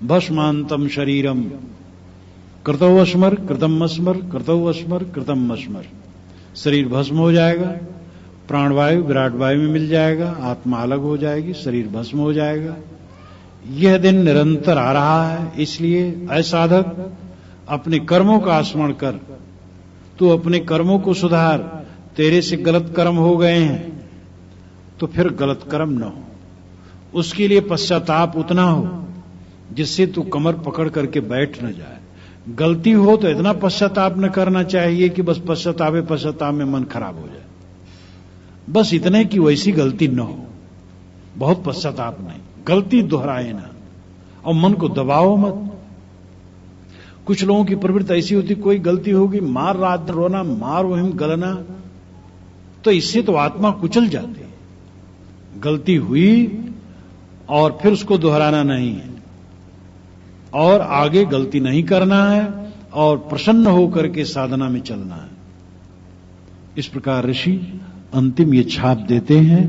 Speaker 1: भस्मांतम शरीरम कृतौ अस्मर कृतम अस्मर कृतौ अस्मर कृतम अस्मर। शरीर भस्म हो जाएगा, प्राणवायु विराट वायु में मिल जाएगा, आत्मा अलग हो जाएगी, शरीर भस्म हो जाएगा। यह दिन निरंतर आ रहा है। इसलिए ऐ साधक, अपने कर्मों का स्मरण कर। तू अपने कर्मों को सुधार। तेरे से गलत कर्म हो गए हैं तो फिर गलत कर्म न हो, उसके लिए पश्चाताप उतना हो जिससे तू कमर पकड़ करके बैठ न जाए। गलती हो तो इतना पश्चाताप न करना चाहिए कि बस पश्चाताप में मन खराब हो जाए। बस इतने कि वैसी गलती न हो, बहुत पश्चाताप नहीं, गलती दोहराए ना और मन को दबाओ मत। कुछ लोगों की प्रवृत्ति ऐसी होती, कोई गलती होगी मार रात रोना, मार वहिम गलना, तो इससे तो आत्मा कुचल जाती है। गलती हुई और फिर उसको दोहराना नहीं है और आगे गलती नहीं करना है और प्रसन्न होकर के साधना में चलना है। इस प्रकार ऋषि अंतिम ये छाप देते हैं।